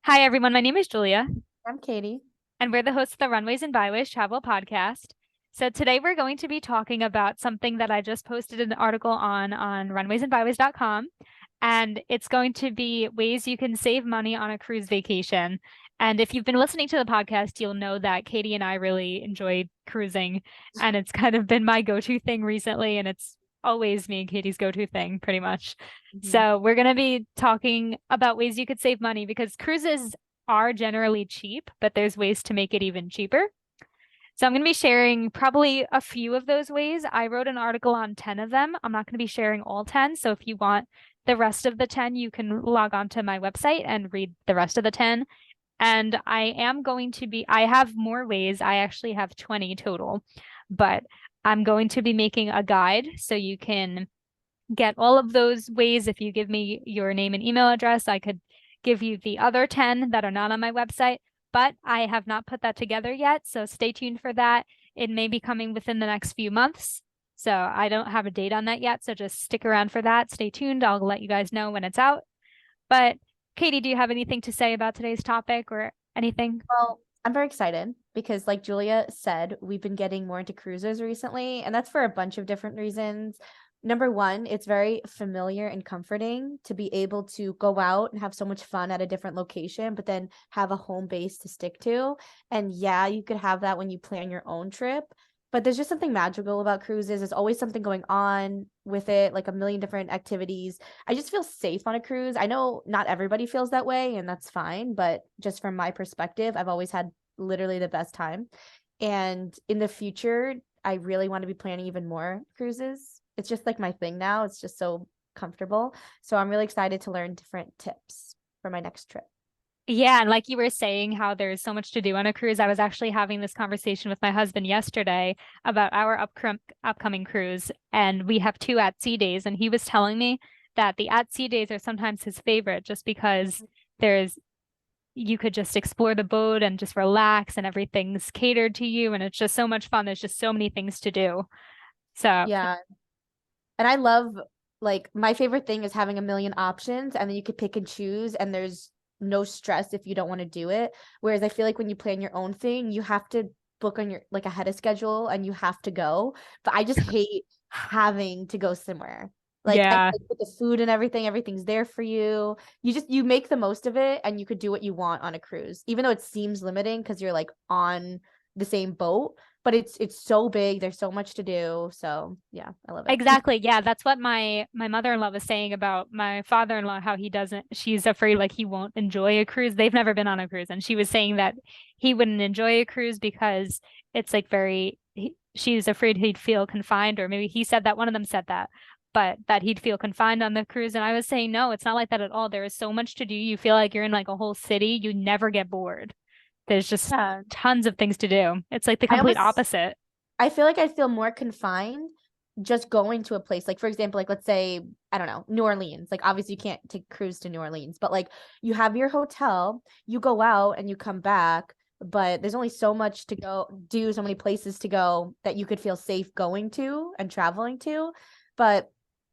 Hi, everyone. My name is Julia, I'm Katie. and we're the hosts of the Runways and Byways travel podcast. So today we're going to be talking about something that I just posted an article on runwaysandbyways.com, and it's going to be ways you can save money on a cruise vacation. And if you've been listening to the podcast, you'll know that Katie and I really enjoy cruising, and it's kind of been my go-to thing recently, and it's always me and Katie's go-to thing, pretty much. Mhm. So we're going to be talking about ways you could save money because cruises are generally cheap, but there's ways to make it even cheaper. So I'm going to be sharing probably a few of those ways. I wrote an article on 10 of them. I'm not going to be sharing all 10. So if you want the rest of the 10, you can log on to my website and read the rest of the 10. And I have more ways. I actually have 20 total, but I'm going to be making a guide so you can get all of those ways. If you give me your name and email address, I could give you the other 10 that are not on my website, but I have not put that together yet. So stay tuned for that. It may be coming within the next few months. So I don't have a date on that yet. So just stick around for that. Stay tuned. I'll let you guys know when it's out. But Katie, do you have anything to say about today's topic or anything? Well, I'm very excited because, like Julia said, we've been getting more into cruises recently, and that's for a bunch of different reasons. Number one, it's very familiar and comforting to be able to go out and have so much fun at a different location, but then have a home base to stick to. And yeah, you could have that when you plan your own trip, but there's just something magical about cruises. There's always something going on with it, like a million different activities. I just feel safe on a cruise. I know not everybody feels that way, and that's fine, but just from my perspective, I've always had literally the best time. And in the future, I really want to be planning even more cruises. It's just like my thing now. It's just so comfortable. So I'm really excited to learn different tips for my next trip. Yeah, and like you were saying, how there's so much to do on a cruise. I was actually having this conversation with my husband yesterday about our upcoming cruise, and we have two at sea days. And he was telling me that the at sea days are sometimes his favorite just because there's you could just explore the boat and just relax, and everything's catered to you, and it's just so much fun. There's just so many things to do. So Yeah. And I love, like, my favorite thing is having a million options and then you could pick and choose and there's no stress if you don't want to do it. Whereas I feel like when you plan your own thing, you have to book on your like ahead of schedule and you have to go. But I just hate having to go somewhere. yeah. Like with the food and everything, everything's there for you. You make the most of it and you could do what you want on a cruise, even though it seems limiting because you're like on the same boat, but it's so big. There's so much to do. So yeah, I love it. Exactly. Yeah, that's what my mother-in-law was saying about my father-in-law, how he doesn't, she's afraid like he won't enjoy a cruise. They've never been on a cruise, and she was saying that he wouldn't enjoy a cruise because it's like she's afraid he'd feel confined, or maybe he said that one of them said that, but that he'd feel confined on the cruise. And I was saying, no, it's not like that at all. There is so much to do. You feel like you're in like a whole city. You never get bored. There's just Yeah. tons of things to do. It's like the I complete almost opposite. I feel like I feel more confined just going to a place. Like for example, like let's say, I don't know, New Orleans. Like obviously you can't take a cruise to New Orleans, but like you have your hotel, you go out and you come back, but there's only so much to go do, so many places to go that you could feel safe going to and traveling to. But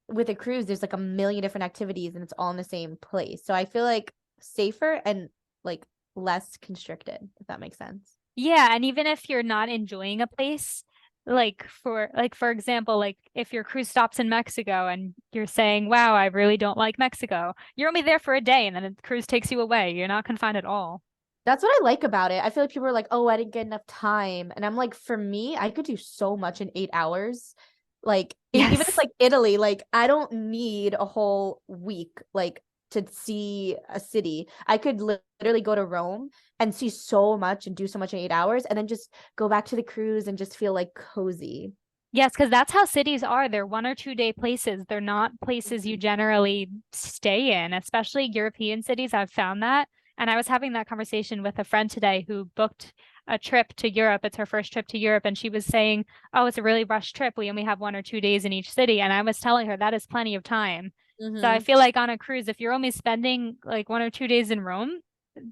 with a cruise, there's like a million different activities and it's all in the same place. So I feel like safer and like less constricted, if that makes sense. Yeah, and even if you're not enjoying a place, for example, like if your cruise stops in Mexico and you're saying, "Wow, I really don't like Mexico." You're only there for a day and then the cruise takes you away. You're not confined at all. That's what I like about it. I feel like people are like, "Oh, I didn't get enough time." And I'm like, for me, I could do so much in 8 hours. Like even if Yes. like Italy, like I don't need a whole week like to see a city. I could literally go to Rome and see so much and do so much in 8 hours and then just go back to the cruise and just feel like cozy. Yes, because that's how cities are. They're 1 or 2 day places. They're not places you Mhm. generally stay in, especially European cities. I've found that. And I was having that conversation with a friend today who booked a trip to Europe. It's her first trip to Europe. And she was saying, "Oh, it's a really rushed trip. We only have 1 or 2 days in each city." And I was telling her that is plenty of time. So I Mhm. feel like on a cruise, if you're only spending like 1 or 2 days in Rome,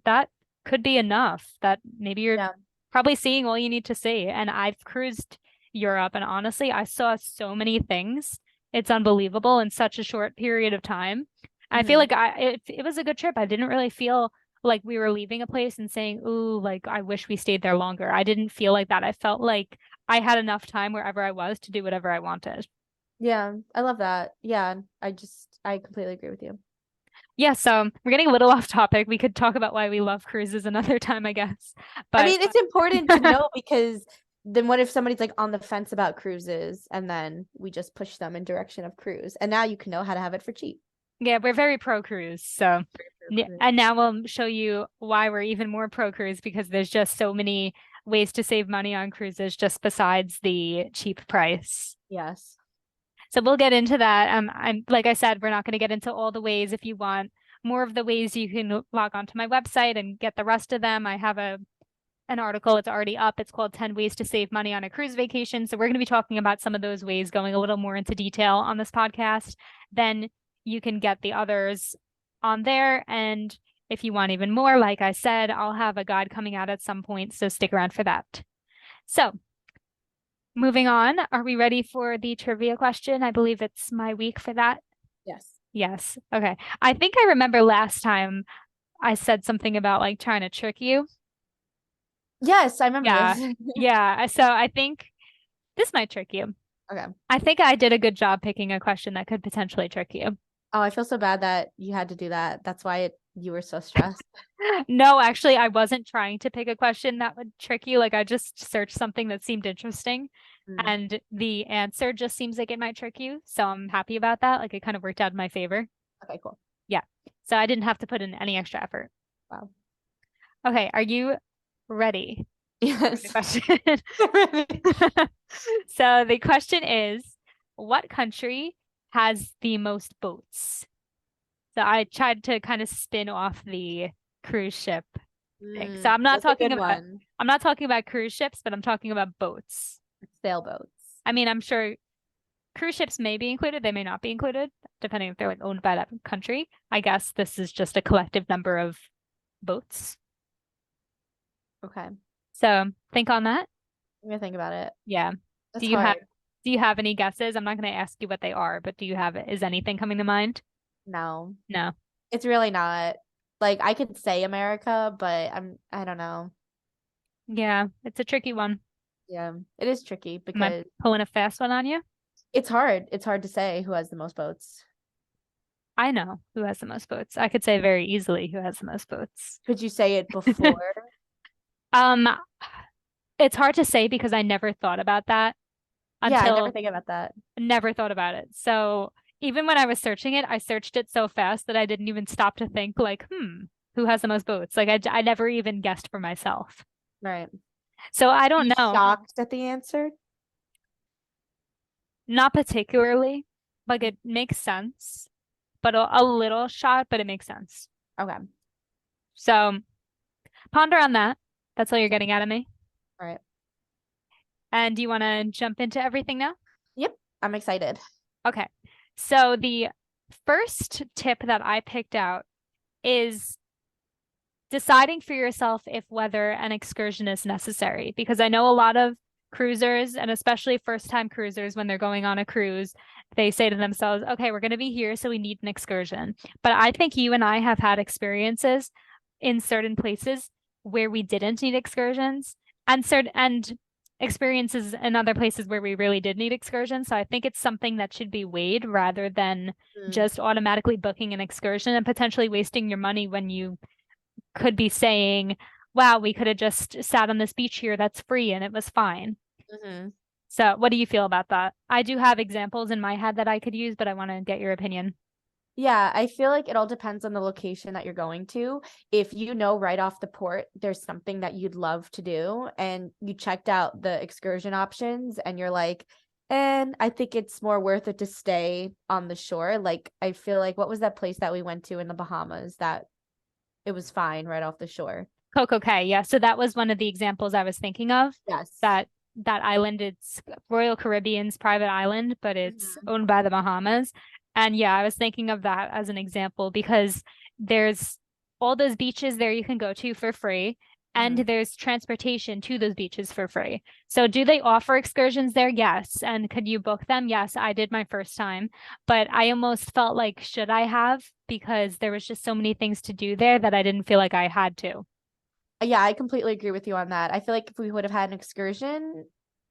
that could be enough. That maybe you're Yeah. probably seeing all you need to see. And I've cruised Europe, and honestly, I saw so many things. It's unbelievable in such a short period of time. I feel Mhm. like it was a good trip. I didn't really feel like we were leaving a place and saying, ooh, like I wish we stayed there longer. I didn't feel like that. I felt like I had enough time wherever I was to do whatever I wanted. Yeah, I love that. Yeah, I completely agree with you. Yeah, so we're getting a little off topic. We could talk about why we love cruises another time, I guess. I But mean, it's important to know because then what if somebody's like on the fence about cruises and then we just push them in direction of cruise and now you can know how to have it for cheap. yeah, we're very pro cruise. So, and now we'll show you why we're even more pro cruise because there's just so many ways to save money on cruises just besides the cheap price. Yes. So we'll get into that. I'm like I said, we're not going to get into all the ways. If you want more of the ways, you can log on to my website and get the rest of them. I have an article, it's already up. It's called 10 Ways to Save Money on a Cruise Vacation. So we're going to be talking about some of those ways, going a little more into detail on this podcast. Then you can get the others on there. And if you want even more, like I said, I'll have a guide coming out at some point. So stick around for that. So moving on, are we ready for the trivia question? I believe it's my week for that. Yes. Yes. Okay. I think I remember last time I said something about like trying to trick you. Yes, I remember Yeah. this. Yeah. So I think this might trick you. Okay. I think I did a good job picking a question that could potentially trick you. Oh, I feel so bad that you had to do that. That's why you were so stressed. No, actually, I wasn't trying to pick a question that would trick you. Like I just searched something that seemed interesting Mm. and the answer just seems like it might trick you. So I'm happy about that. Like it kind of worked out in my favor. Okay, cool. Yeah. So I didn't have to put in any extra effort. Wow. Okay. Are you ready? Yes. The question. So the question is, what country has the most boats? So I tried to kind of spin off the cruise ship thing. So That's a good one. I'm not talking about cruise ships, but I'm talking about boats. Sailboats. I mean, I'm sure cruise ships may be included, they may not be included, depending if they're like owned by that country. I guess this is just a collective number of boats. Okay. So think on that. I'm gonna think about it. Yeah. That's hard. Do you have any guesses? I'm not going to ask you what they are, but is anything coming to mind? No. No. It's really not. Like I could say America, but I don't know. Yeah, it's a tricky one. Yeah, it is tricky Am I because pulling a fast one on you? it's hard. It's hard to say who has the most boats. I know who has the most boats. I could say very easily who has the most boats. Could you say it before? Um, it's hard to say because I never thought about that Yeah, I never until think about that. never thought about it. So even when I was searching it, I searched it so fast that I didn't even stop to think like, who has the most boats? Like I never even guessed for myself. Right. So I don't You know. shocked at the answer? Not particularly. Like it makes sense, but a little shot, but it makes sense. Okay. So ponder on that. That's all you're getting out of me. All right. And do you want to jump into everything now? Yep. I'm excited. Okay. So the first tip that I picked out is deciding for yourself if whether an excursion is necessary, because I know a lot of cruisers and especially first-time cruisers, when they're going on a cruise, they say to themselves, okay, we're going to be here, so we need an excursion. But I think you and I have had experiences in certain places where we didn't need excursions and experiences in other places where we really did need excursions. So I think it's something that should be weighed rather than just automatically booking an excursion and potentially wasting your money when you could be saying, wow, we could have just sat on this beach here that's free and it was fine. Mm-hmm. So what do you feel about that? I do have examples in my head that I could use, but I want to get your opinion. Yeah, I feel like it all depends on the location that you're going to. If you know right off the port, there's something that you'd love to do, and you checked out the excursion options, and you're like, and I think it's more worth it to stay on the shore. Like, I feel like, what was that place that we went to in the Bahamas that it was fine right off the shore? Coco Cay, yeah. So that was one of the examples I was thinking of. Yes. That island, it's Royal Caribbean's private island, but it's owned by the Bahamas. And yeah, I was thinking of that as an example because there's all those beaches there you can go to for free. and there's transportation to those beaches for free. So do they offer excursions there? Yes. And could you book them? Yes, I did my first time, but I almost felt like should I have, because there was just so many things to do there that I didn't feel like I had to. Yeah, I completely agree with you on that. I feel like if we would have had an excursion,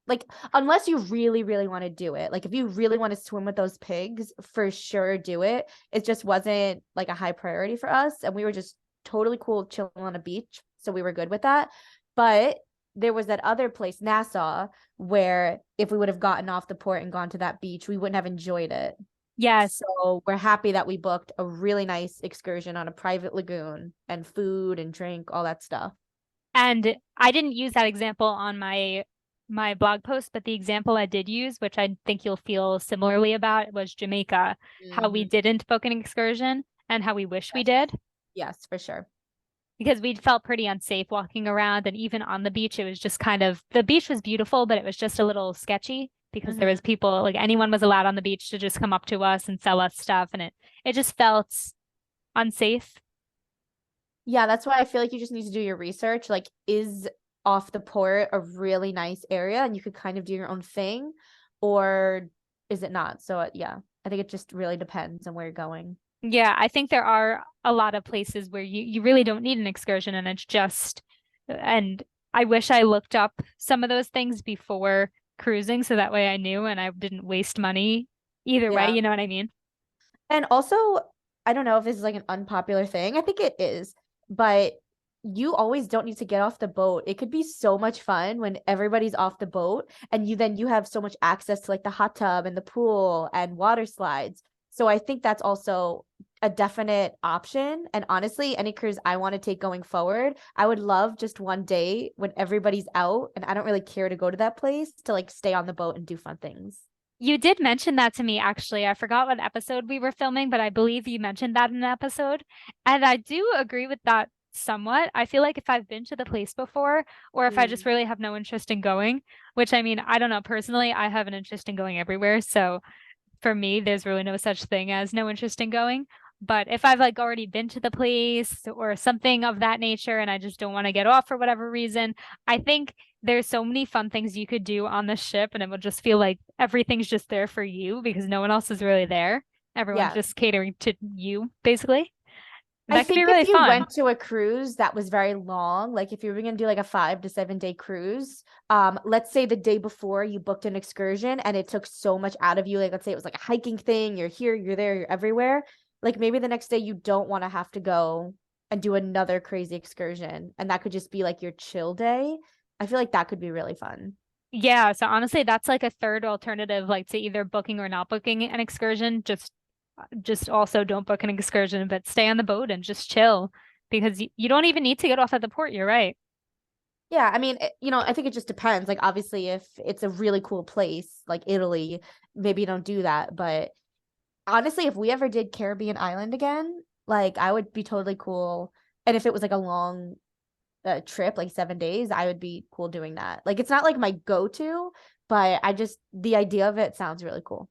like unless you really, really want to do it, like if you really want to swim with those pigs, for sure do it. It just wasn't like a high priority for us, and we were just totally cool chilling on a beach, so we were good with that. But there was that other place, Nassau, where if we would have gotten off the port and gone to that beach, we wouldn't have enjoyed it. Yes. So we're happy that we booked a really nice excursion on a private lagoon and food and drink, all that stuff. And I didn't use that example on my blog post, but the example I did use, which I think you'll feel similarly about, was Jamaica, how we Mhm. didn't book an excursion and how we wish we Yes. did, Yes, for sure. because we felt pretty unsafe walking around. And even on the beach, it was just kind of, the beach was beautiful, but it was just a little sketchy because there Hmm. was people, like anyone was allowed on the beach to just come up to us and sell us stuff. And it just felt unsafe. Yeah, that's why I feel like you just need to do your research. Like, is off the port a really nice area and you could kind of do your own thing, or is it not? So, yeah, I think it just really depends on where you're going. Yeah, I think there are a lot of places where you really don't need an excursion and it's just, and I wish I looked up some of those things before cruising so that way I knew and I didn't waste money either way, Yeah. you know what I mean? And also, I don't know if this is like an unpopular thing. I think it is, but you always don't need to get off the boat. It could be so much fun when everybody's off the boat and you have so much access to like the hot tub and the pool and water slides. So I think that's also a definite option. And honestly, any cruise I want to take going forward, I would love just one day when everybody's out and I don't really care to go to that place to like stay on the boat and do fun things. You did mention that to me, actually. I forgot what episode we were filming, but I believe you mentioned that in an episode. And I do agree with that somewhat. I feel like if I've been to the place before, or if I just Mm. really have no interest in going, which I mean, I don't know, personally, I have an interest in going everywhere. So for me, there's really no such thing as no interest in going. But if I've like already been to the place or something of that nature and I just don't want to get off for whatever reason, I think there's so many fun things you could do on the ship and it will just feel like everything's just there for you because no one else is really there. Everyone's Yeah. just catering to you, basically. I That could be think if really you fun. went to a cruise that was very long, like if you were going to do like a 5 to 7 day cruise, let's say the day before you booked an excursion and it took so much out of you, like let's say it was like a hiking thing, you're here, you're there, you're everywhere. Like maybe the next day you don't want to have to go and do another crazy excursion, and that could just be like your chill day. I feel like that could be really fun. Yeah, so honestly, that's like a third alternative, like to either booking or not booking an excursion. Just also don't book an excursion, but stay on the boat and just chill because you don't even need to get off at the port. You're right. Yeah, I mean, I think it just depends. Like, obviously, if it's a really cool place like Italy, maybe you don't do that. But honestly, if we ever did Caribbean island again, like I would be totally cool. And if it was like a long trip, like 7 days, I would be cool doing that. Like, it's not like my go-to, but the idea of it sounds really cool.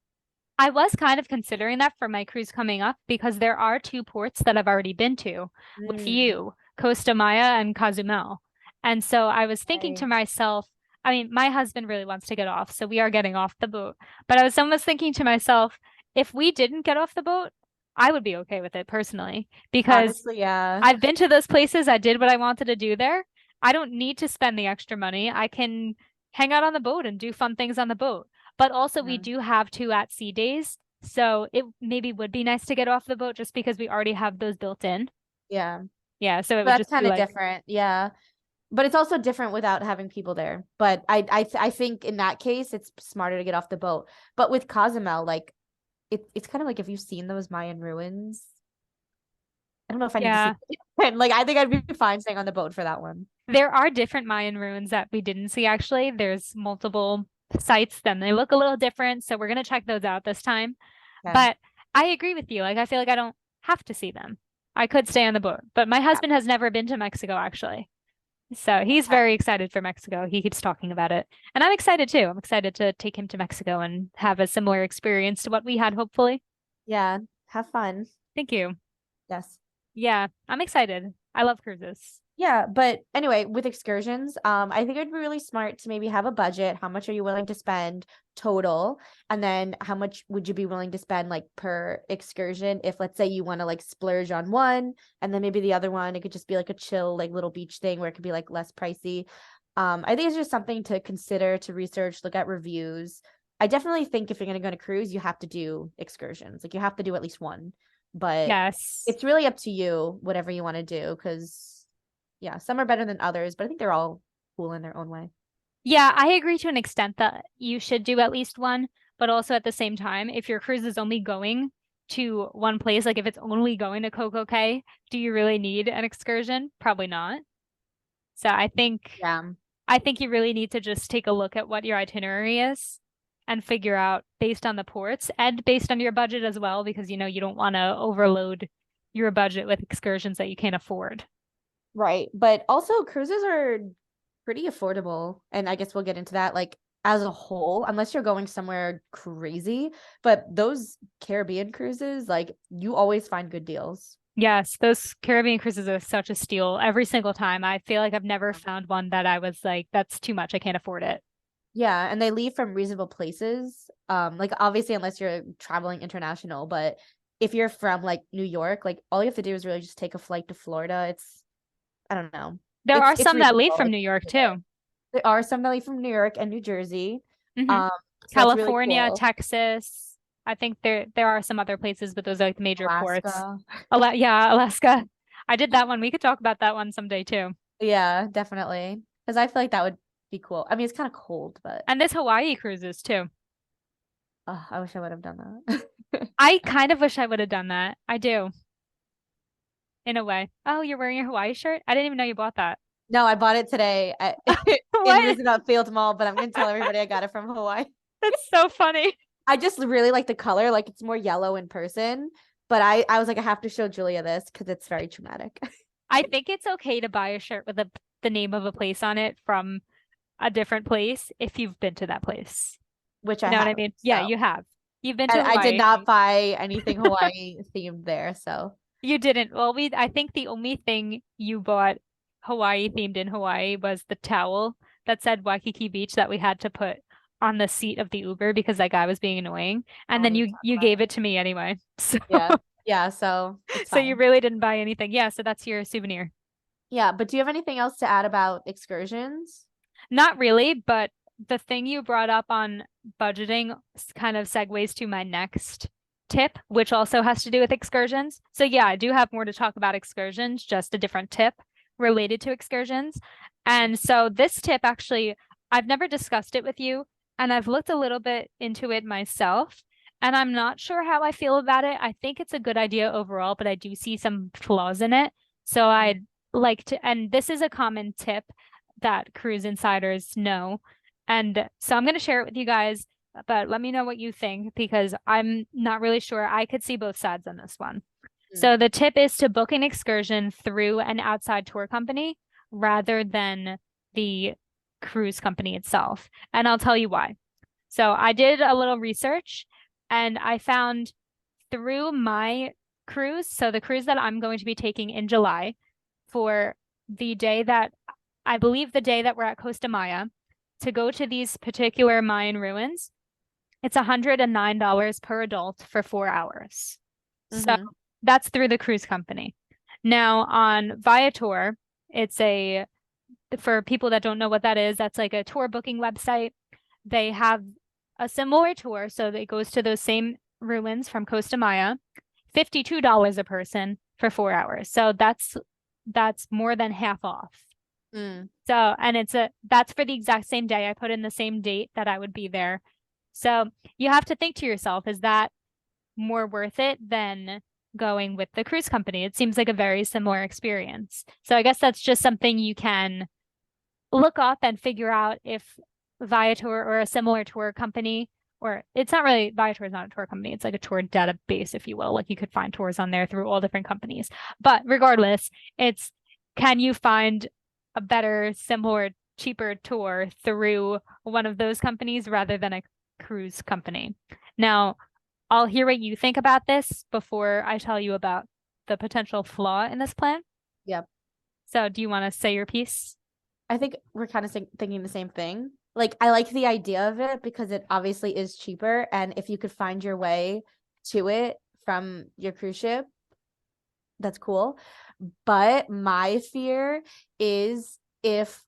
I was kind of considering that for my cruise coming up because there are two ports that I've already been to with Mm, you, Costa Maya and Cozumel. And so I was thinking to right. myself, I mean, my husband really wants to get off, so we are getting off the boat. But I was almost thinking to myself, if we didn't get off the boat, I would be okay with it personally because Honestly, yeah. I've been to those places. I did what I wanted to do there. I don't need to spend the extra money. I can hang out on the boat and do fun things on the boat. But also, we Yeah. do have two at sea days. So it maybe would be nice to get off the boat just because we already have those built in. Yeah. Yeah. So it would That's just be kind of like, different. Yeah. But it's also different without having people there. But I think in that case, it's smarter to get off the boat. But with Cozumel, like it's kind of like if you've seen those Mayan ruins. I don't know if I need to see yeah, it again. Like I think I'd be fine staying on the boat for that one. there are different Mayan ruins that we didn't see actually. There's multiple sites, then they look a little different. So we're going to check those out this time. Yeah. But I agree with you. Like, I feel like I don't have to see them. I could stay on the boat, but my Yeah. husband has never been to Mexico actually. So he's Okay. very excited for Mexico. He keeps talking about it. And I'm excited too. I'm excited to take him to Mexico and have a similar experience to what we had, hopefully. Yeah. Have fun. Thank you. Yes. Yeah, I'm excited. I love cruises. Yeah, but anyway, with excursions, I think it'd be really smart to maybe have a budget. How much are you willing to spend total? And then how much would you be willing to spend like per excursion? If let's say you want to like splurge on one and then maybe the other one, it could just be like a chill, like little beach thing where it could be like less pricey. I think it's just something to consider, to research, look at reviews. I definitely think if you're gonna go on a cruise, you have to do excursions. Like you have to do at least one, but Yes. it's really up to you, whatever you want to do, because yeah, some are better than others, but I think they're all cool in their own way. Yeah, I agree to an extent that you should do at least one, but also at the same time, if your cruise is only going to one place, like if it's only going to Coco Cay, do you really need an excursion? Probably not. So Yeah. I think you really need to just take a look at what your itinerary is and figure out based on the ports and based on your budget as well, because you don't want to overload your budget with excursions that you can't afford. Right. But also cruises are pretty affordable. And I guess we'll get into that like as a whole, unless you're going somewhere crazy. But those Caribbean cruises, like you always find good deals. Yes, those Caribbean cruises are such a steal every single time. I feel like I've never found one that I was like, that's too much. I can't afford it. Yeah, and they leave from reasonable places. Like obviously unless you're traveling international, but if you're from like New York, like all you have to do is really just take a flight to Florida. It's I don't know. There are It's some that leave reasonable. from It's New York there. too. There are some that leave from New York and New Jersey. Hmm. Um, so that's really California, cool. Texas. I think there are some other places, but those are like the major ports. Alaska. Yeah, Alaska. I did that one. We could talk about that one someday too. Yeah, definitely. Because I feel like that would be cool. I mean, it's kind of cold, but And there's Hawaii cruises too. I wish I would have done that. I kind of wish I would have done that. I do, in a way. Oh, you're wearing your Hawaii shirt? I didn't even know you bought that. No, I bought it today at in What? Roosevelt Field Mall, but I'm gonna tell everybody I got it from Hawaii. That's so funny. I just really like the color, like it's more yellow in person. But I was like, I have to show Julia this because it's very traumatic. I think it's okay to buy a shirt with the name of a place on it from a different place if you've been to that place. Which You I know what I have. mean? Yeah, So you have. You've been and to I did Hawaii. not buy anything Hawaii themed there. So You didn't. Well, I think the only thing you bought Hawaii themed in Hawaii was the towel that said Waikiki Beach that we had to put on the seat of the Uber because that guy was being annoying. I And won't then even talk you about gave it. it to me anyway. So Yeah. Yeah, so it's so you fine. really didn't buy anything. Yeah, so that's your souvenir. Yeah, but do you have anything else to add about excursions? Not really, but the thing you brought up on budgeting kind of segues to my next tip, which also has to do with excursions. So yeah, I do have more to talk about excursions, just a different tip related to excursions. And so this tip actually, I've never discussed it with you, and I've looked a little bit into it myself, and I'm not sure how I feel about it. I think it's a good idea overall, but I do see some flaws in it. So I'd like to, and this is a common tip that cruise insiders know. And so I'm going to share it with you guys, but let me know what you think because I'm not really sure. I could see both sides on this one. Mm. So the tip is to book an excursion through an outside tour company rather than the cruise company itself. And I'll tell you why. So I did a little research and I found through my cruise, so the cruise that I'm going to be taking in July for the day that I believe the day that we're at Costa Maya to go to these particular Mayan ruins, it's $109 per adult for 4 hours. So Mm-hmm. that's through the cruise company. Now on Viator, it's for people that don't know what that is, that's like a tour booking website. They have a similar tour, so it goes to those same ruins from Costa Maya, $52 a person for 4 hours. So that's more than half off. Mm. So, and that's for the exact same day. I put in the same date that I would be there. So you have to think to yourself, is that more worth it than going with the cruise company? It seems like a very similar experience. So I guess that's just something you can look up and figure out if Viator or a similar tour company, or it's not really, Viator is not a tour company. It's like a tour database, if you will. Like you could find tours on there through all different companies. But regardless, can you find a better, similar, cheaper tour through one of those companies rather than a cruise company? Now, I'll hear what you think about this before I tell you about the potential flaw in this plan. Yep. So do you want to say your piece? I think we're kind of thinking the same thing. Like, I like the idea of it because it obviously is cheaper. And if you could find your way to it from your cruise ship, that's cool. But my fear is if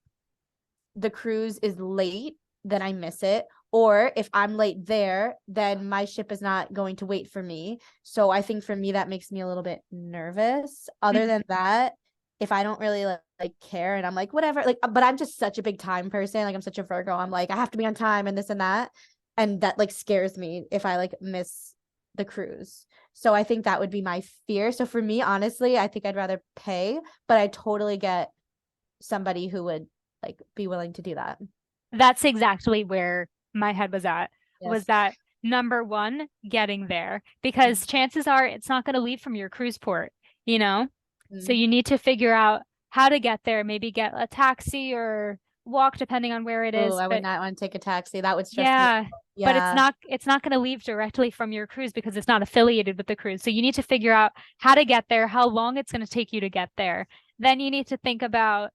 the cruise is late, then I miss it. Or if I'm late there, then my ship is not going to wait for me. So I think for me, that makes me a little bit nervous. Other than that, if I don't really like care and I'm like, whatever, like, but I'm just such a big time person. Like, I'm such a Virgo. I'm like, I have to be on time and this and that. And that like scares me if I like miss the cruise. So I think that would be my fear. So for me, honestly, I think I'd rather pay, but I totally get somebody who would like be willing to do that. That's exactly where my head was at, was Yes. that number one, getting there, Mm-hmm. because chances are it's not going to leave from your cruise port, you know? So Mm-hmm. you need to figure out how to get there, maybe get a taxi or walk depending on where it Oh, is. I would But not want to take a taxi. That would stress me yeah, out. but Yeah. it's not going to leave directly from your cruise because it's not affiliated with the cruise. So you need to figure out how to get there, how long it's going to take you to get there. Then you need to think about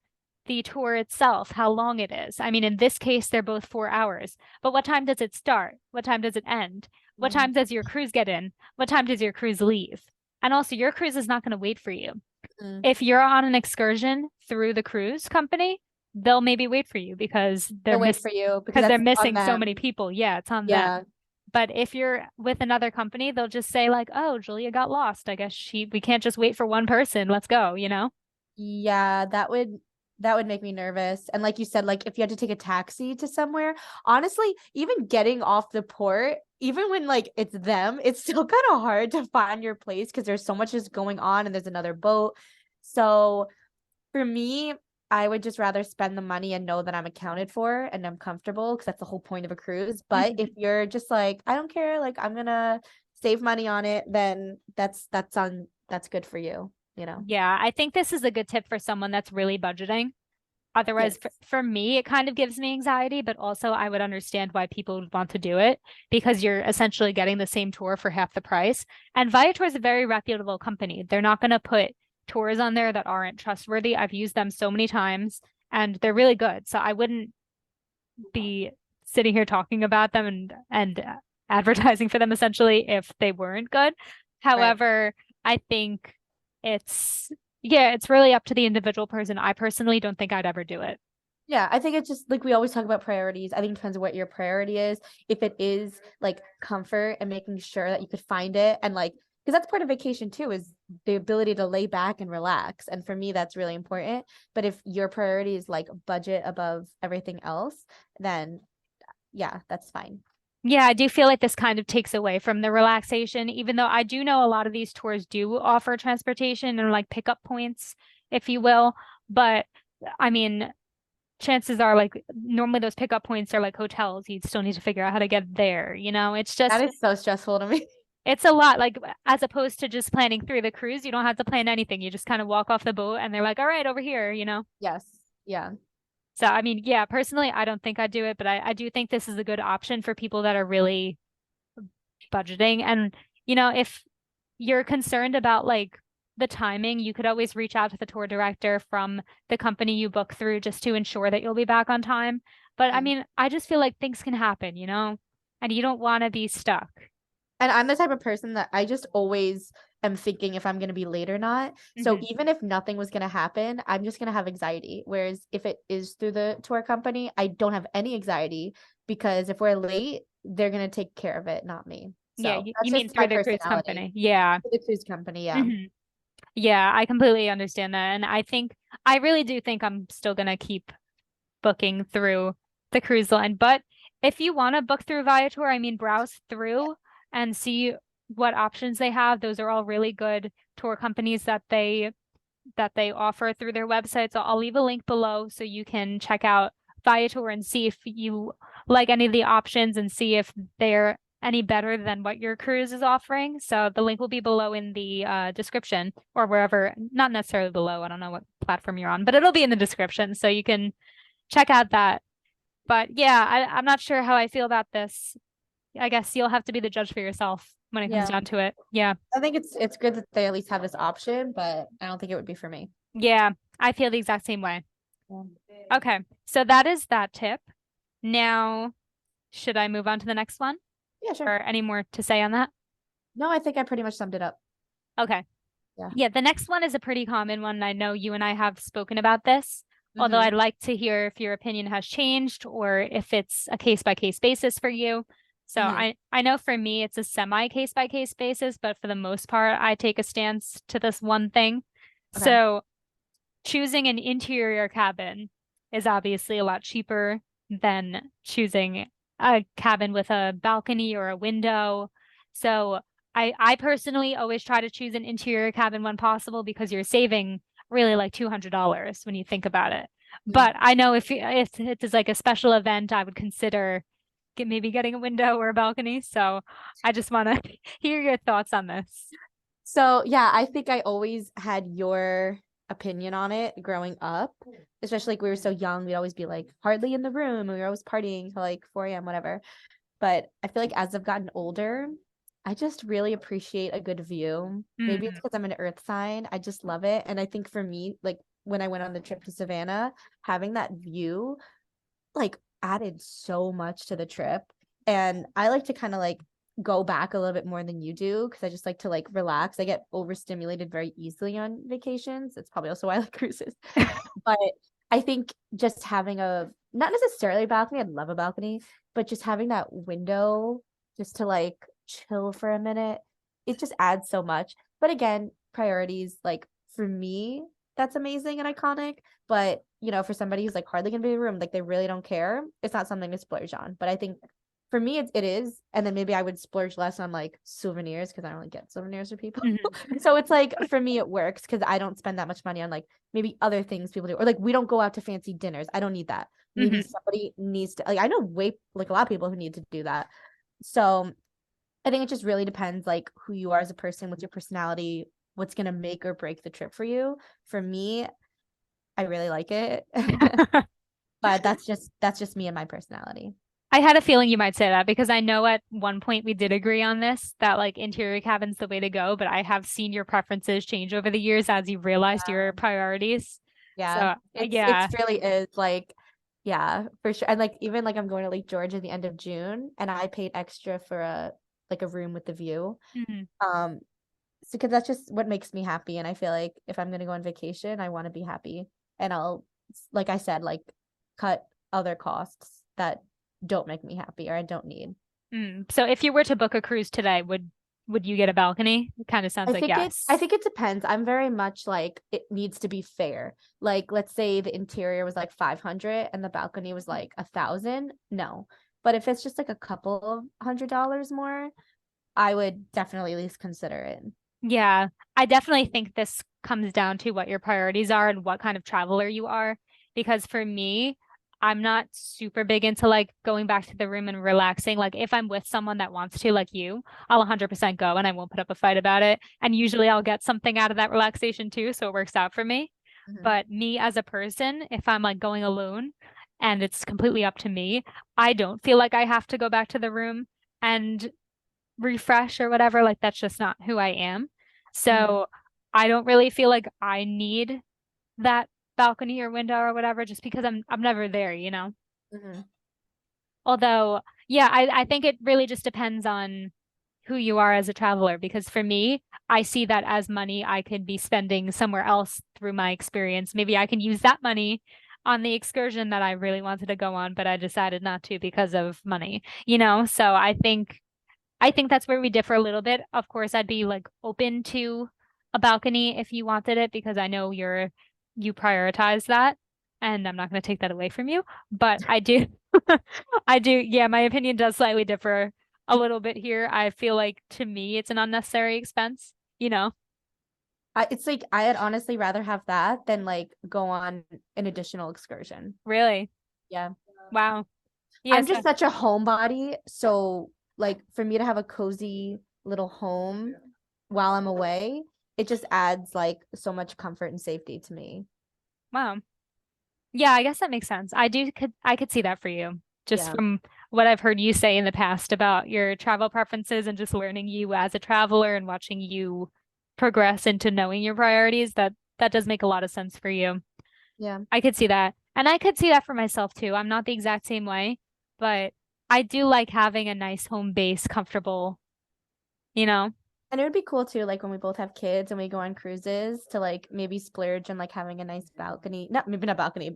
the tour itself, how long it is. I mean, in this case, they're both 4 hours, but what time does it start? What time does it end? What Mm-hmm. time does your cruise get in? What time does your cruise leave? And also, your cruise is not going to wait for you. Mm-hmm. If you're on an excursion through the cruise company, they'll maybe wait for you They'll wait for you because because they're that's on missing so many them. people. Yeah, it's on them. Yeah. But if you're with another company, they'll just say like, "Oh, Julia got lost. I guess we can't just wait for one person. Let's go," you know? Yeah, that would make me nervous. And like you said, like if you had to take a taxi to somewhere, honestly, even getting off the port, even when like it's them, it's still kind of hard to find your place because there's so much just going on and there's another boat. So for me, I would just rather spend the money and know that I'm accounted for and I'm comfortable because that's the whole point of a cruise. But if Mhm. you're just like, I don't care, like I'm gonna save money on it, then that's good for you, you know? Yeah, I think this is a good tip for someone that's really budgeting. Otherwise, Yes. for me, it kind of gives me anxiety, but also I would understand why people would want to do it because you're essentially getting the same tour for half the price. And Viator is a very reputable company. They're not going to put tours on there that aren't trustworthy. I've used them so many times and they're really good. So I wouldn't be sitting here talking about them and advertising for them essentially if they weren't good. Right. However, I think it's yeah, it's really up to the individual person. I personally don't think I'd ever do it. Yeah, I think it's just like we always talk about priorities. I think it depends on what your priority is. If it is like comfort and making sure that you could find it and like because that's part of vacation too is the ability to lay back and relax. And for me that's really important. But if your priority is like budget above everything else, then yeah, that's fine. Yeah, I do feel like this kind of takes away from the relaxation, even though I do know a lot of these tours do offer transportation and like pickup points, if you will. But I mean, chances are like normally those pickup points are like hotels. You'd still need to figure out how to get there, you know? It's That just is so stressful to me. it's a lot like as opposed to just planning through the cruise, you don't have to plan anything. You just kind of walk off the boat and they're like, "All right, over here," you know? Yes. Yeah. So I mean, yeah, personally, I don't think I'd do it, but I do think this is a good option for people that are really budgeting. And, you know, if you're concerned about like the timing, you could always reach out to the tour director from the company you book through just to ensure that you'll be back on time. But I Mm. mean, I just feel like things can happen, you know, and you don't want to be stuck. And I'm the type of person that I just always am thinking if I'm going to be late or not. So Hmm. even if nothing was going to happen, I'm just going to have anxiety. Whereas if it is through the tour company, I don't have any anxiety because if we're late, they're going to take care of it, not me. Yeah, So you that's mean just my through the cruise personality. company. Yeah. For the cruise company, yeah. Hmm. Yeah, I completely understand that. And I really do think I'm still gonna keep booking through the cruise line. But if you want to book through Viator, I mean, browse through and see what options they have. Those are all really good tour companies that they offer through their website. So I'll leave a link below so you can check out Viator and see if you like any of the options and see if they're any better than what your cruise is offering. So the link will be below in the description or wherever, not necessarily below. I don't know what platform you're on, but it'll be in the description so you can check out that. But yeah, I'm not sure how I feel about this. I guess you'll have to be the judge for yourself when it comes Yeah. down to it. Yeah. I think it's good that they at least have this option, but I don't think it would be for me. Yeah, I feel the exact same way. Yeah. Okay, so that is that tip. Now, should I move on to the next one? Yeah, sure. Or any more to say on that? No, I think I pretty much summed it up. Okay. Yeah. Yeah, the next one is a pretty common one. I know you and I have spoken about this, although Mm-hmm. I'd like to hear if your opinion has changed or if it's a case by case basis for you. So Mm-hmm. I know for me it's a semi case by case basis, but for the most part, I take a stance to this one thing. Okay. So choosing an interior cabin is obviously a lot cheaper than choosing a cabin with a balcony or a window. So I personally always try to choose an interior cabin when possible because you're saving really like $200 when you think about it. Mm-hmm. But I know if it is like a special event, I would consider maybe getting a window or a balcony. So I just want to hear your thoughts on this. So yeah, I think I always had your opinion on it growing up. Especially like we were so young, we'd always be like hardly in the room and we were always partying till like 4 a.m., whatever. But I feel like as I've gotten older, I just really appreciate a good view. Maybe it's Mm, because I'm an earth sign. I just love it. And I think for me, like when I went on the trip to Savannah, having that view like added so much to the trip. And I like to kind of like go back a little bit more than you do because I just like to like relax. I get overstimulated very easily on vacations. That's probably also why I like cruises. But I think just having a not necessarily a balcony, I'd love a balcony, but just having that window just to like chill for a minute, it just adds so much. But again, priorities like for me, that's amazing and iconic. But for somebody who's like hardly gonna be in the room, like they really don't care, it's not something to splurge on. But I think for me, it is. And then maybe I would splurge less on like souvenirs because I don't really get souvenirs for people. mhm, So it's like for me, it works because I don't spend that much money on like maybe other things people do, or like we don't go out to fancy dinners. I don't need that. Maybe mhm. somebody needs to, like, I know way like a lot of people who need to do that. So I think it just really depends like who you are as a person, what's your personality, what's gonna make or break the trip for you. For me, I really like it. But that's just me and my personality. I had a feeling you might say that because I know at one point we did agree on this, that like interior cabin's the way to go, but I have seen your preferences change over the years as you've realized your priorities. Yeah, So, it's yeah. really is like, yeah, for sure. And like even like I'm going to Lake George at the end of June, and I paid extra for a room with the view. Mhm. Um, so because that's just what makes me happy, and I feel like if I'm gonna go on vacation, I want to be happy, and I'll, like I said, like cut other costs that don't make me happy or I don't need. So if you were to book a cruise today, would you get a balcony? It kind of sounds I like think it I yes. think it depends. I'm very much like it needs to be fair. Like let's say the interior was like 500 and the balcony was like 1,000. No. But if it's just like a couple of $100 more, I would definitely at least consider it. Yeah, I definitely think this comes down to what your priorities are and what kind of traveler you are. Because for me, I'm not super big into like going back to the room and relaxing. Like if I'm with someone that wants to, like you, I'll 100% go and I won't put up a fight about it. And usually I'll get something out of that relaxation too, so it works out for me. Mhm. But me as a person, if I'm like going alone and it's completely up to me, I don't feel like I have to go back to the room and refresh or whatever. Like that's just not who I am. Mhm. So I don't really feel like I need that balcony or window or whatever just because I'm never there, you know? Mhm. Although, yeah, I think it really just depends on who you are as a traveler because for me, I see that as money I could be spending somewhere else through my experience. Maybe I can use that money on the excursion that I really wanted to go on, but I decided not to because of money, you know? So I think that's where we differ a little bit. Of course, I'd be like open to a balcony if you wanted it because I know you prioritize that and I'm not going to take that away from you, but I do I do yeah, my opinion does slightly differ a little bit here. I feel like to me it's an unnecessary expense, you know. It's like I'd honestly rather have that than like go on an additional excursion. Really. Yeah. Wow. I'm Yes. just such a homebody, so like for me to have a cozy little home while I'm away, it just adds like so much comfort and safety to me. Wow. Yeah, I guess that makes sense. I could see that for you. Just Yeah. from what I've heard you say in the past about your travel preferences and just learning you as a traveler and watching you progress into knowing your priorities, that does make a lot of sense for you. Yeah. I could see that. And I could see that for myself too. I'm not the exact same way, but I do like having a nice home base, comfortable, you know? And it would be cool too, like when we both have kids and we go on cruises to like maybe splurge on like having a nice balcony. Not maybe not balcony,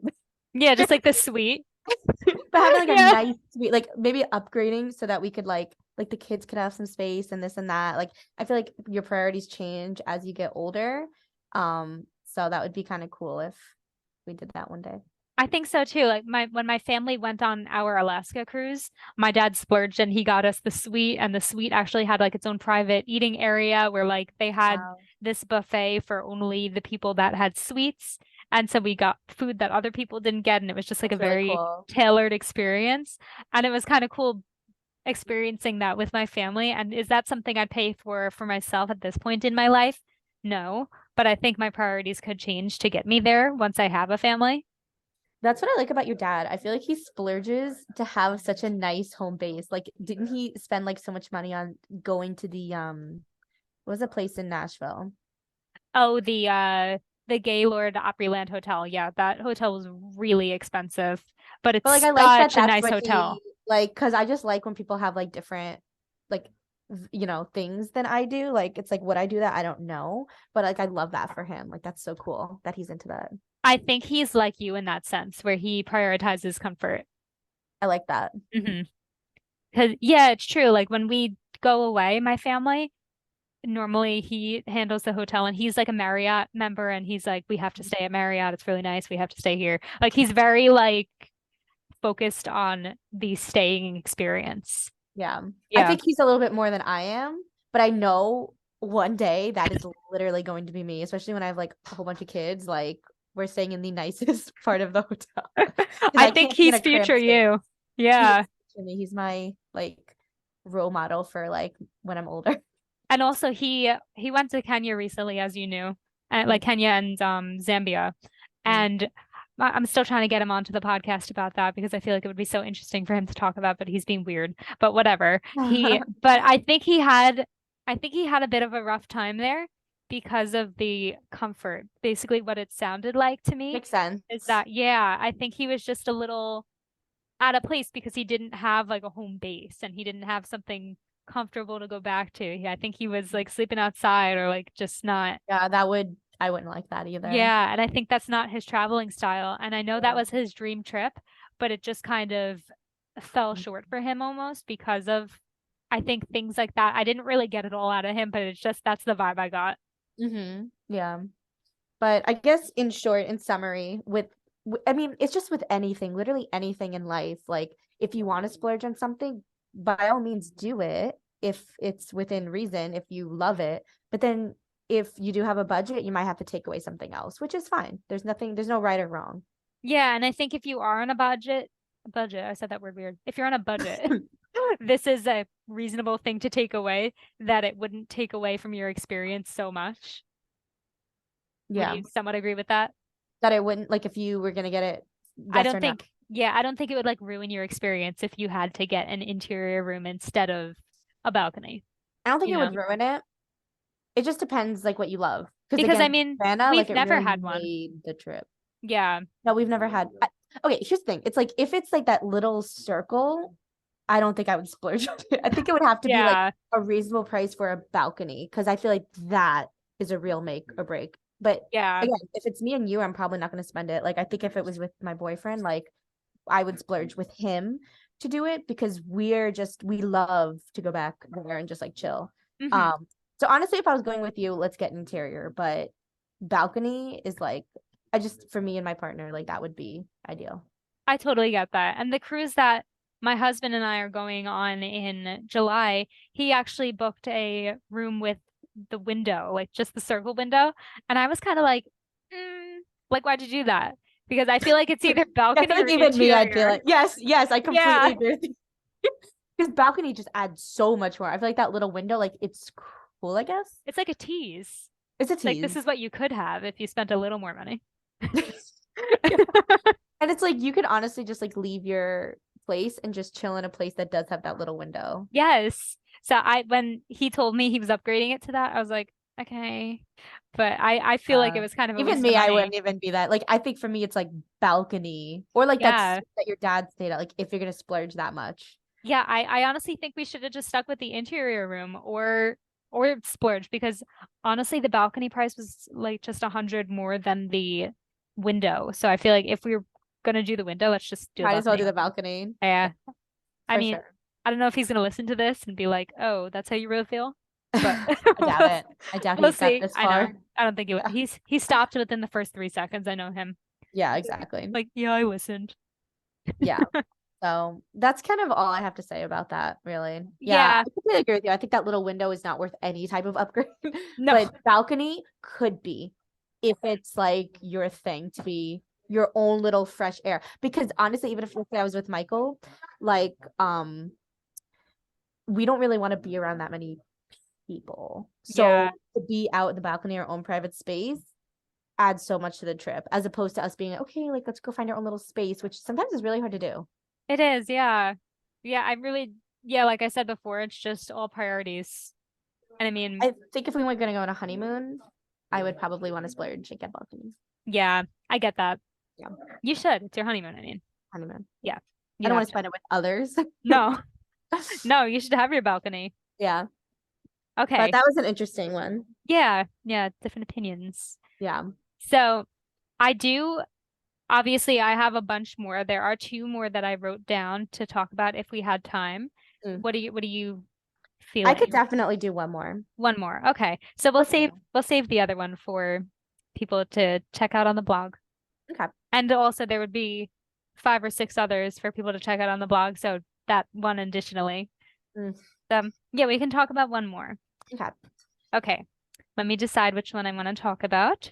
Yeah, just like the suite. but having like a Yeah. nice suite, like maybe upgrading so that we could like the kids could have some space and this and that. Like I feel like your priorities change as you get older. So that would be kind of cool if we did that one day. I think so too. Like when my family went on our Alaska cruise, my dad splurged and he got us the suite, and the suite actually had like its own private eating area where like they had Wow. this buffet for only the people that had suites. And so we got food that other people didn't get, and it was just like a That's really very cool. tailored experience. And it was kind of cool experiencing that with my family. And is that something I'd pay for myself at this point in my life? No, but I think my priorities could change to get me there once I have a family. That's what I like about your dad. I feel like he splurges to have such a nice home base. Like, didn't he spend like so much money on going to the what was a place in Nashville? Oh, the Gaylord Opryland Hotel. Yeah, that hotel was really expensive, but But like it's I like that such a that's nice what hotel. he like because I just like when people have like different like things than I do. Like it's like what I do that I don't know. But like I love that for him. Like that's so cool that he's into that. I think he's like you in that sense, where he prioritizes comfort. I like that. Hmm. Because yeah, it's true. Like when we go away, my family, normally he handles the hotel and he's like a Marriott member and he's like, we have to stay at Marriott. It's really nice. We have to stay here. Like he's very like focused on the staying experience. Yeah. I Yeah. think he's a little bit more than I am, but I know one day that is literally going to be me, especially when I have like a whole bunch of kids. Like we're staying in the nicest part of the hotel because I I think can't be in he's a future cramped space. you. He is Yeah. to me. He's my like role model for like when I'm older. And also he went to Kenya recently, as you knew, and like Kenya and Zambia. And I'm still trying to get him onto the podcast about that because I feel like it would be so interesting for him to talk about, but he's being weird. But whatever. But I think he had a bit of a rough time there because of the comfort. Basically, what it sounded like to me Makes sense. is that, yeah, I think he was just a little out of place because he didn't have like a home base and he didn't have something comfortable to go back to. Yeah, I think he was like sleeping outside or like just not. Yeah, I wouldn't like that either. Yeah, and I think that's not his traveling style. And I know that Yeah. was his dream trip, but it just kind of fell short for him almost because of, I think, things like that. I didn't really get it all out of him, but it's just that's the vibe I got. Mm-hmm. Yeah. But I guess in short, in summary, I mean, it's just with anything, literally anything in life. Like, if you want to splurge on something, by all means do it if it's within reason, if you love it. But then if you do have a budget, you might have to take away something else, which is fine. There's no right or wrong. Yeah, and I think if you are on a budget, I said that word weird. If you're on a budget, this is a reasonable thing to take away that it wouldn't take away from your experience so much. Would Yeah. you somewhat agree with that? That I wouldn't like if you were gonna get it, I yes don't or no. think, yeah, I don't think it would like ruin your experience if you had to get an interior room instead of a balcony, I don't think you it know? would ruin it. It just depends like what you love. Because Because I again, mean, Savannah, like we've it never really had one. made the trip. Yeah. No, we've never had. Okay, here's the thing. It's like if it's like that little circle, I don't think I would splurge on it. I think it would have to be like Yeah. a reasonable price for a balcony because I feel like that is a real make or break. But Yeah. again, if it's me and you, I'm probably not going to spend it. Like I think if it was with my boyfriend, like I would splurge with him to do it because we love to go back there and just like chill. Hmm. So honestly, if I was going with you, let's get interior, but balcony is like I just for me and my partner, like that would be ideal. I totally get that. And the cruise that my husband and I are going on in July, he actually booked a room with the window, like just the circle window. And I was kind of mm, like, why'd you do that? Because I feel like it's either I feel balcony or like even me, I'd be interior. like, yes, I completely Yeah. agree with you. Because balcony just adds so much more. I feel like that little window, like it's cool, I guess. It's like a tease. It's a Like this tease. is what you could have if you spent a little more money. Yeah. And it's like you could honestly just like leave your place and just chill in a place that does have that little window. Yes. So when he told me he was upgrading it to that, I was like, Okay. But I feel like it was kind of a Even waste of me, I money. wouldn't even be that. Like, I think for me, it's like balcony or like that's Yeah. that your dad stayed at. Like, if you're gonna splurge that much, Yeah, I honestly think we should have just stuck with the interior room or splurge because honestly the balcony price was like just 100 more than the window. So I feel like if we were gonna do the window, let's just do the might as well do balcony. the balcony. Yeah, Yeah. I for mean, sure. I don't know if he's gonna listen to this and be like, "Oh, that's how you really feel," but I doubt it. I doubt we'll he's got see. this I know. far. I don't think Yeah. he stopped within the first 3 seconds. I know him. Yeah, exactly. Like, yeah, I listened. Yeah. So that's kind of all I have to say about that, really. Yeah, Yeah. I completely agree with you. I think that little window is not worth any type of upgrade, No. but balcony could be if it's like your thing to be your own little fresh air. Because honestly, even if let's say I was with Michael, like we don't really want to be around that many people. Yeah. So to be out in the balcony, our own private space adds so much to the trip, as opposed to us being like, okay, like let's go find our own little space, which sometimes is really hard to do. It is, yeah. Yeah, I really, yeah, like I said before, it's just all priorities. And I mean, I think if we were gonna go on a honeymoon, I would probably want to splurge and get balcony. yeah, I get that. Yeah, You should. It's your honeymoon, I mean. honeymoon. Yeah, I you don't have want to to. spend it with others. No, no, you should have your balcony. Yeah, but Okay. that was an interesting one. Yeah, yeah, different opinions. Yeah. So I do, obviously, I have a bunch more. There are two more that I wrote down to talk about if we had time. Mm. What are you I could feeling? definitely do one more. One more. Okay. So we'll save the other one for people to check out on the blog. Okay. And also there would be 5 or 6 others for people to check out on the blog. So that one additionally. Mm. Yeah, we can talk about one more. Okay. Okay. Let me decide which one I want to talk about.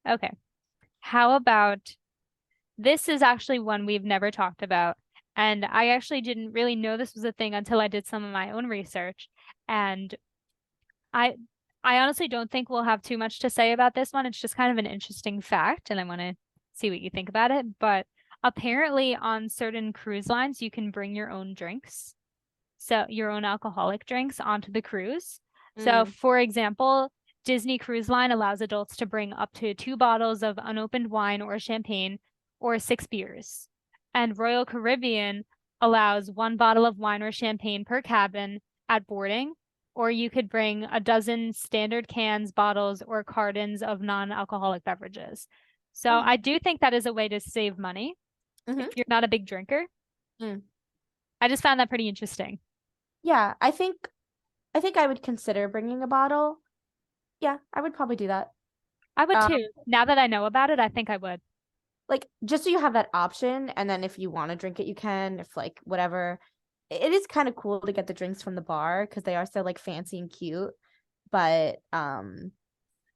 Okay. How about this is actually one we've never talked about. And I actually didn't really know this was a thing until I did some of my own research. And I I honestly don't think we'll have too much to say about this one. It's just kind of an interesting fact, and I want to see what you think about it. But apparently, on certain cruise lines, you can bring your own drinks, so your own alcoholic drinks onto the cruise. So, Mm. for example, Disney Cruise Line allows adults to bring up to 2 bottles of unopened wine or champagne or 6 beers. And Royal Caribbean allows 1 bottle of wine or champagne per cabin at boarding, or you could bring a dozen standard cans, bottles, or cartons of non-alcoholic beverages. So Mm. I do think that is a way to save money if Mm-hmm. you're not a big drinker. Mm. I just found that pretty interesting. Yeah, I think I would consider bringing a bottle. Yeah, I would probably do that. I would Um, too. Now that I know about it, I think I would. like just so you have that option, and then if you want to drink it, you can. If like whatever, it is kind of cool to get the drinks from the bar because they are so like fancy and cute. But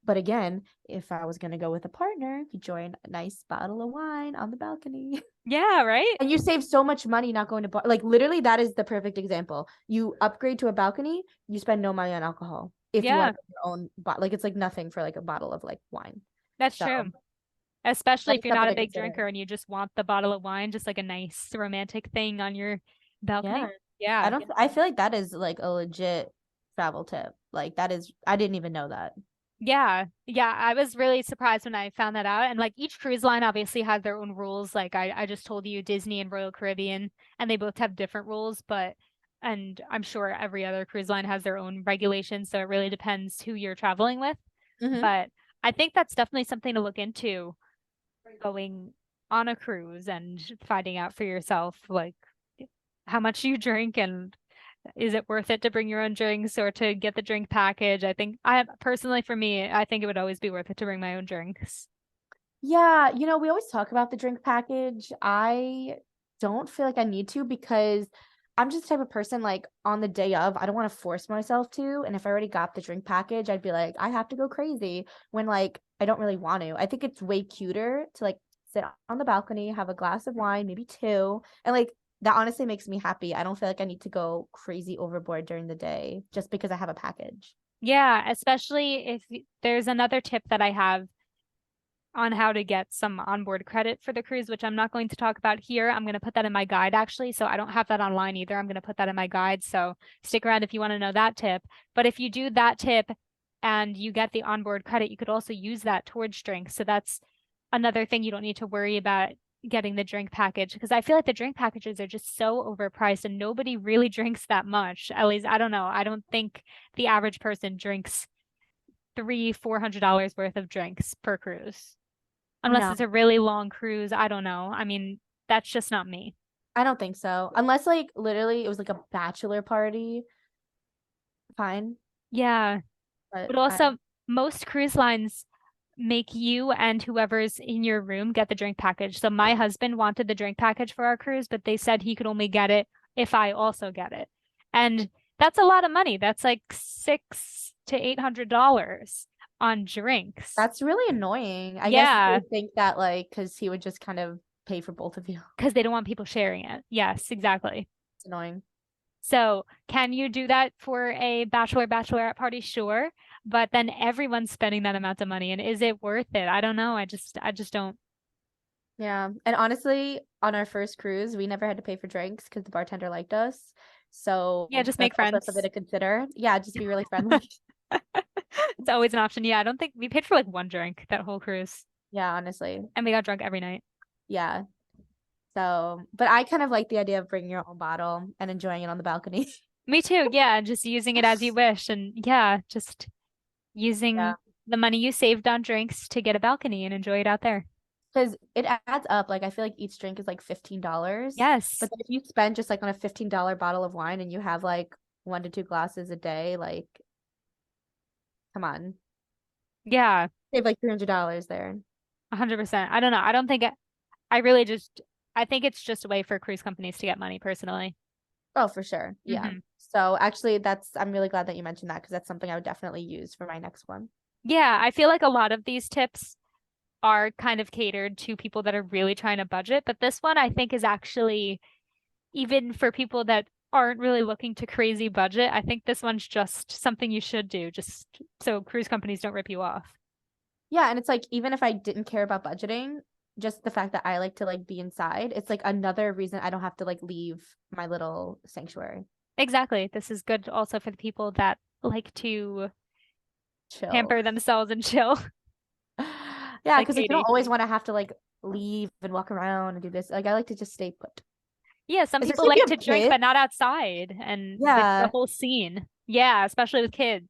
but again, if I was gonna go with a partner, you join a nice bottle of wine on the balcony. Yeah, right? And you save so much money not going to bar. Like literally, that is the perfect example. You upgrade to a balcony, you spend no money on alcohol. If you want Yeah, to your own bottle, like it's like nothing for like a bottle of like wine. that's So true. Especially that if is you're not something a to big consider. drinker and you just want the bottle of wine, just like a nice romantic thing on your Yeah. balcony. I Yeah. don't I feel like that is like a legit travel tip. Like that is I didn't even know that. Yeah. Yeah. I was really surprised when I found that out. And like each cruise line obviously has their own rules. Like I just told you Disney and Royal Caribbean, and they both have different rules, but and I'm sure every other cruise line has their own regulations. So it really depends who you're traveling with. Hmm. But I think that's definitely something to look into going on a cruise and finding out for yourself like how much you drink and is it worth it to bring your own drinks or to get the drink package? I think I personally for me, I think it would always be worth it to bring my own drinks. Yeah, we always talk about the drink package. I don't feel like I need to because I'm just the type of person like on the day of, I don't want to force myself to. And if I already got the drink package, I'd be like, I have to go crazy when like I don't really want to. I think it's way cuter to like sit on the balcony, have a glass of wine, maybe two, and like that honestly makes me happy. I don't feel like I need to go crazy overboard during the day just because I have a package. Yeah, especially if there's another tip that I have on how to get some onboard credit for the cruise, which I'm not going to talk about here. I'm going to put that in my guide actually. So I don't have that online either. I'm going to put that in my guide. So stick around if you want to know that tip. But if you do that tip and you get the onboard credit, you could also use that towards drinks. So that's another thing you don't need to worry about getting the drink package, because I feel like the drink packages are just so overpriced and nobody really drinks that much. At least I don't know. I don't think the average person drinks $300-400 worth of drinks per cruise. Unless No, it's a really long cruise. I don't know. I mean, that's just not me. I don't think so. Unless like literally it was like a bachelor party. Fine. Yeah. But But also, most cruise lines make you and whoever's in your room get the drink package. So my husband wanted the drink package for our cruise, but they said he could only get it if I also get it. And that's a lot of money. That's like $600 to $800 on drinks. that's really annoying. I guess Yeah, they think that like because he would just kind of pay for both of you. because they don't want people sharing it. Yes, exactly. It's annoying. So can you do that for a bachelorette party? Sure. But then everyone's spending that amount of money. And is it worth it? I don't know. I just don't. Yeah. And honestly, on our first cruise, we never had to pay for drinks because the bartender liked us. Yeah, So just make that's also something friends. to consider. Yeah, just be really friendly. It's always an option. Yeah, I don't think we paid for like one drink that whole cruise. Yeah, honestly. And we got drunk every night. Yeah. So, but I kind of like the idea of bringing your own bottle and enjoying it on the balcony. Me too. Yeah, just using it as you wish. And yeah, just Yeah. using the money you saved on drinks to get a balcony and enjoy it out there. Because it adds up. Like I feel like each drink is like $15. Yes. But then if you spend just like on a $15 bottle of wine and you have like 1 to 2 glasses a day, like come on. Yeah, Save like $300 there. 100%. I don't know. I don't think I really just I think it's just a way for cruise companies to get money personally. Oh, for sure. Yeah. Hmm. So actually I'm really glad that you mentioned that because that's something I would definitely use for my next one. Yeah, I feel like a lot of these tips are kind of catered to people that are really trying to budget, but this one I think is actually even for people that aren't really looking to crazy budget. I think this one's just something you should do just so cruise companies don't rip you off. Yeah, and it's like even if I didn't care about budgeting, just the fact that I like to like be inside, it's like another reason I don't have to like leave my little sanctuary. Exactly. This is good also for the people that like to Chill. pamper themselves and chill, Yeah, like because like you don't Katie. always want to have to like leave and walk around and do this. Like I like to just stay put. Yeah, some people Especially if like you to have drink, kids. but not outside and with the Yeah. whole scene. Yeah, especially with kids.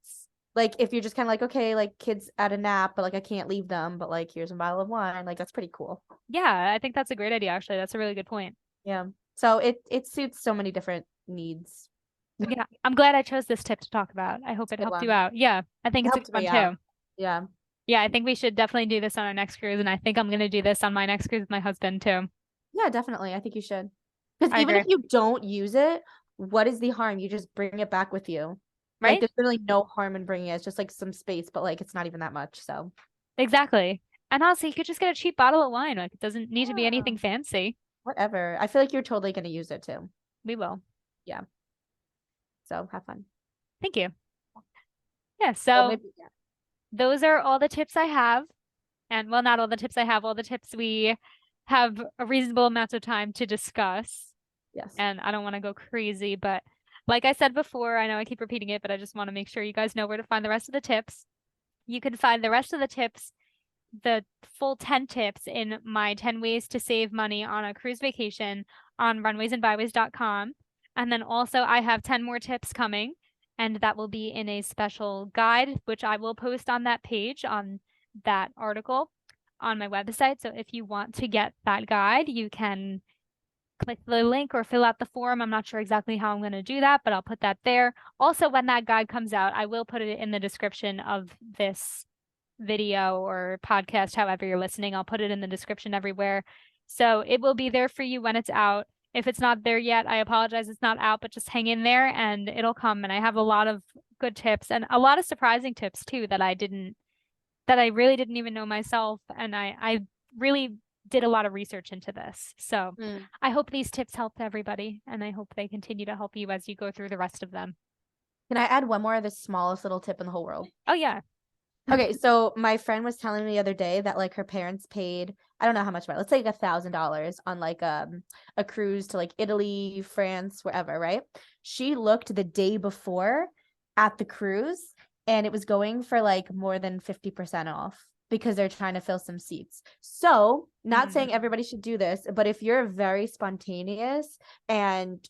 Like if you're just kind of like, okay, like kids at a nap, but like I can't leave them, but like here's a bottle of wine. Like that's pretty cool. Yeah, I think that's a great idea, actually. That's a really good point. Yeah. So it suits so many different needs. Yeah, I'm glad I chose this tip to talk about. I hope It's it a good helped you one. out. Yeah, I think It it's a good helped one me out. too. Yeah. Yeah, I think we should definitely do this on our next cruise, and I think I'm gonna do this on my next cruise with my husband too. Yeah, definitely. I think you should. Because I even if agree. you don't use it, what is the harm? You just bring it back with you. Like Right? there's really no harm in bringing it. It's just like some space, but like it's not even that much. So Exactly. And also, you could just get a cheap bottle of wine. Like, it doesn't need to be yeah, anything fancy. whatever. I feel like you're totally gonna use it too. We will. Yeah. So have fun. Thank you. Yeah, So so maybe yeah. those are all the tips I have. And well, not all the tips I have, all the tips we have a reasonable amount of time to discuss. Yes. And I don't want to go crazy, but like I said before, I know I keep repeating it, but I just want to make sure you guys know where to find the rest of the tips. You can find the rest of the tips, the full 10 tips in my 10 ways to save money on a cruise vacation on runwaysandbyways.com. And then also I have 10 more tips coming, and that will be in a special guide, which I will post on that page on that article on my website. So if you want to get that guide, you can click the link or fill out the form. I'm not sure exactly how I'm going to do that, but I'll put that there. Also, when that guide comes out, I will put it in the description of this video or podcast, however you're listening. I'll put it in the description everywhere. So it will be there for you when it's out. If it's not there yet, I apologize. It's not out, but just hang in there and it'll come. And I have a lot of good tips and a lot of surprising tips too that I really didn't even know myself. And I really did a lot of research into this. So Mm. I hope these tips helped everybody and I hope they continue to help you as you go through the rest of them. Can I add one more of the smallest little tip in the whole world? Oh yeah. Okay, so my friend was telling me the other day that like her parents paid, I don't know how much, but let's say like $1,000 on like a cruise to like Italy, France, wherever, right? She looked the day before at the cruise and it was going for like more than 50% off because they're trying to fill some seats. So, not saying everybody should do this, but if you're very spontaneous and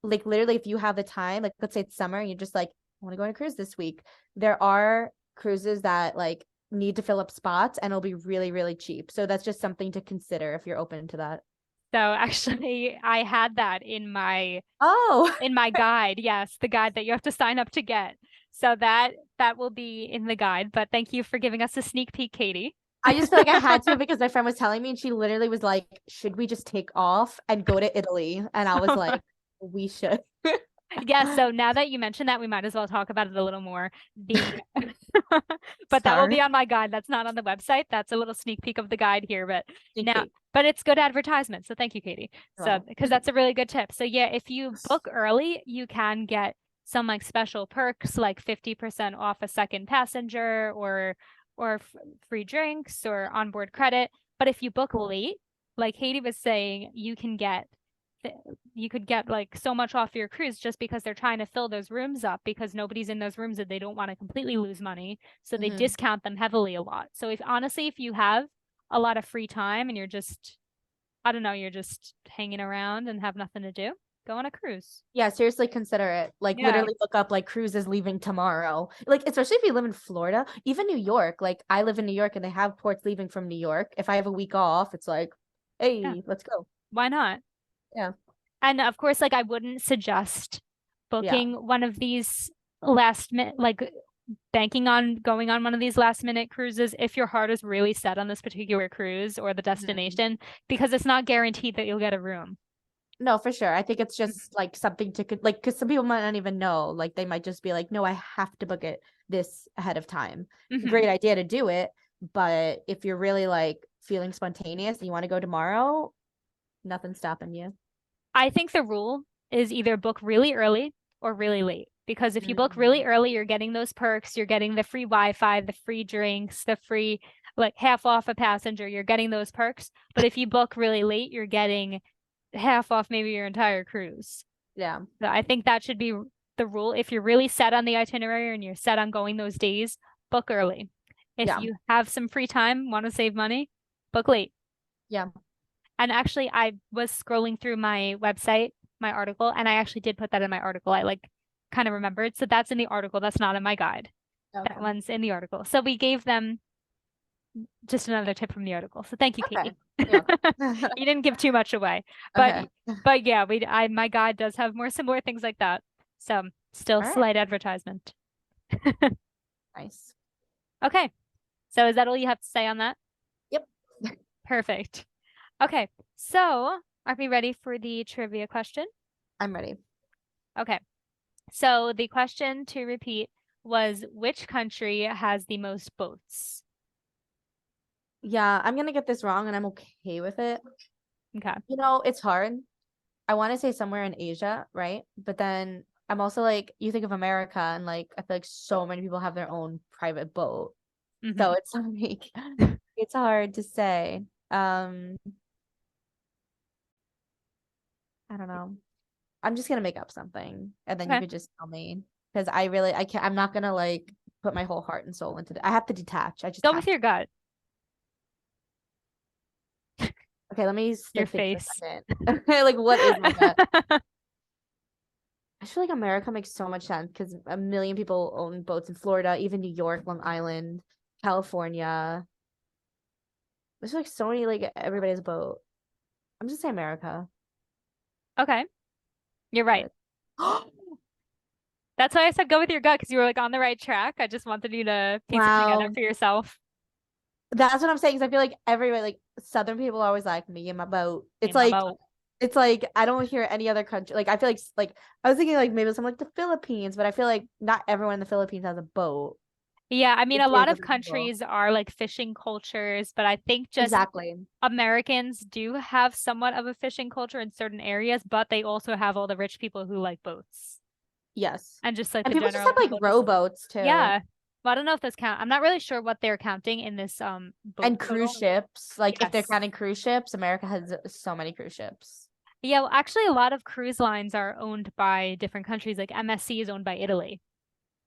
like literally if you have the time, like let's say it's summer and you're just like, I want to go on a cruise this week, there are cruises that like need to fill up spots and it'll be really, really cheap. So that's just something to consider if you're open to that. So actually, I had that Oh, in my guide. Yes, the guide that you have to sign up to get. So that will be in the guide. But thank you for giving us a sneak peek, Katie. I just feel like I had to because my friend was telling me and she literally was like, should we just take off and go to Italy? And I was like, we should. Yeah, so now that you mentioned that, we might as well talk about it a little more. But that will be Sorry. on my guide. That's not on the website. That's a little sneak peek of the guide here. But Sneak now, peek. but it's good advertisement. So thank you, Katie. So Oh. because that's a really good tip. So yeah, if you book early, you can get some like special perks, like 50% off a second passenger, or free drinks or onboard credit. But if you book late, like Katie was saying, you could get like so much off your cruise just because they're trying to fill those rooms up because nobody's in those rooms and they don't want to completely lose money. So they discount them heavily a lot. So if you have a lot of free time and you're just, I don't know, you're just hanging around and have nothing to do, go on a cruise. Yeah, seriously consider it. Like Yeah. literally look up like cruises leaving tomorrow. Like especially if you live in Florida, even New York. Like I live in New York and they have ports leaving from New York. If I have a week off, it's like, Yeah. hey, let's go. Why not? Yeah. And of course, like I wouldn't suggest Yeah. booking one of these last minute, like banking on going on one of these last minute cruises if your heart is really set on this particular cruise or the destination, because it's not guaranteed that you'll get a room. No, for sure. I think it's just like something to like because some people might not even know. Like they might just be like, no, I have to book it this ahead of time. Great idea to do it, but if you're really like feeling spontaneous and you want to go tomorrow, nothing's stopping you. I think the rule is either book really early or really late. Because if you book really early, you're getting those perks, you're getting the free Wi-Fi, the free drinks, the free like half off a passenger, you're getting those perks. But if you book really late, you're getting half off maybe your entire cruise. Yeah. So I think that should be the rule. If you're really set on the itinerary and you're set on going those days, book early. If Yeah. you have some free time, want to save money, book late. Yeah. And actually, I was scrolling through my website, my article, and I actually did put that in my article. I like kind of remembered. So that's in the article. That's not in my guide. Okay. That one's in the article. So we gave them just another tip from the article. So thank you, Katie. Okay. You didn't give too much away. Okay. But yeah, my guide does have more similar things like that. So still All right. slight advertisement. Nice. Okay. So is that all you have to say on that? Yep. Perfect. Okay. So are we ready for the trivia question? I'm ready. Okay. So the question to repeat was, which country has the most boats? Yeah, I'm gonna get this wrong and I'm okay with it. Okay. You know, it's hard. I want to say somewhere in Asia, right? But then I'm also like, you think of America and like I feel like so many people have their own private boat. So it's like it's hard to say. I don't know. I'm just gonna make up something and then you Okay. could just tell me because I can't I'm not gonna like put my whole heart and soul into it. I have to detach. I just Go have with your gut. Okay, let me Your think for a face. second. Like, what is my gut? I feel like America makes so much sense because a million people own boats in Florida, even New York, Long Island, California. There's like so many, like everybody's boat. I'm just saying America. Okay. You're right. That's why I said go with your gut, because you were like on the right track. I just wanted you to piece it together Wow. for yourself. That's what I'm saying. Because I feel like everybody, like Southern people, are always like me and my boat. In my boat. It's like I don't hear any other country. Like I feel like I was thinking like maybe something like the Philippines, but I feel like not everyone in the Philippines has a boat. Yeah, I mean, It's a lot big of with people. countries are like fishing cultures, but I think just Exactly. Americans do have somewhat of a fishing culture in certain areas, but they also have all the rich people who like boats. Yes. And just like And the people just general have like people just rowboats too. yeah. Well, I don't know if those count. I'm not really sure what they're counting in this boat And cruise total. ships. Like if they're Yes. counting cruise ships, America has so many cruise ships. Yeah, well, actually a lot of cruise lines are owned by different countries. Like MSC is owned by Italy.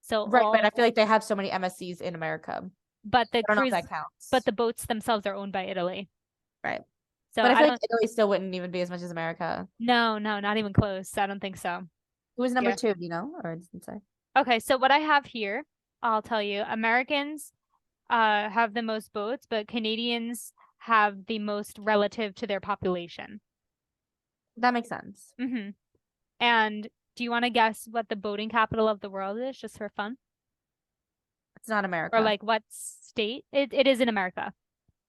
So Right, but I feel like they have so many MSCs in America. but the I don't know if cruise, that counts. but the boats themselves are owned by Italy. Right. So But I I feel like don't, Italy still wouldn't even be as much as America. no, not even close. I don't think so. Who was number Yeah. 2, do you know? Or it doesn't say. Okay, so what I have here, I'll tell you, Americans have the most boats, but Canadians have the most relative to their population. That makes sense. Mm-hmm. And do you want to guess what the boating capital of the world is, just for fun? It's not Or America. like what state? It is in America.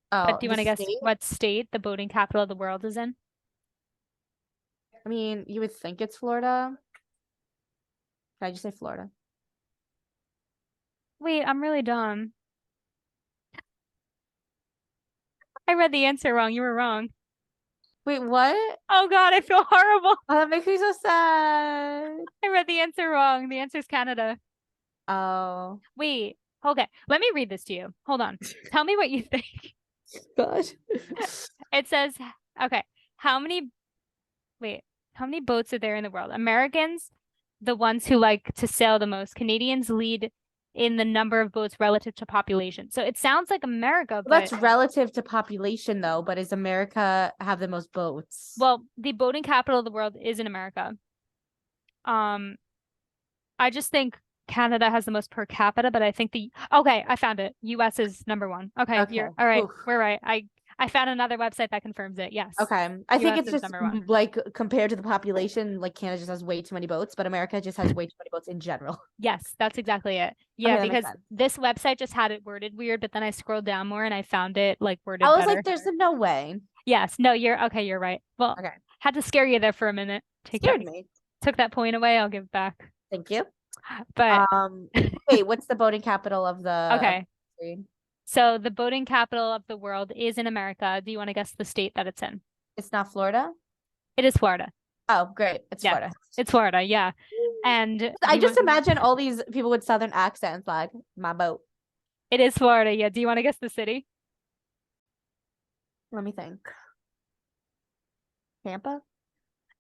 But Oh, do you the want to guess state? what state the boating capital of the world is in? I mean, you would think it's Florida. Can I just say Florida? Wait, I'm really dumb. I read the answer wrong. You were wrong. Wait, what? Oh God, I feel horrible. Oh, that makes me so sad. I read the answer wrong. The answer is Canada. Oh. Wait, okay. Let me read this to you. Hold on. Tell me what you think. God. It says, okay, how many, wait, how many boats are there in the world? Americans, the ones who like to sail the most. Canadians lead in the number of boats relative to population. So it sounds like America, Well, but that's relative to population, though. But does America have the most boats? well, the boating capital of the world is in America. I just think Canada has the most per capita, but I think okay, I found it. US is number 1. Okay, Okay. you're all right. Oof. We're right. I found another website that confirms it. Yes. Okay. I think US it's is just number 1. like compared to the population, like Canada just has way too many boats, but America just has way too many boats in general. Yes, that's exactly it. Yeah, Okay, that makes because sense. this website just had it worded weird, but then I scrolled down more and I found it like worded I was better. like, there's no way. Yes, no, you're okay, you're right. Well, Okay. had to scare you there for a minute. Scared me. Took that point away, I'll give it back. Thank you. But wait, what's the boating capital of the okay. Of the country? So the boating capital of the world is in America. Do you want to guess the state that it's in? It's not Florida? It is Florida. Oh, great. It's Yeah, Florida. it's Florida, yeah. And I just imagine all these people with southern accents like my boat. it is Florida, yeah. Do you want to guess the city? Let me think. Tampa?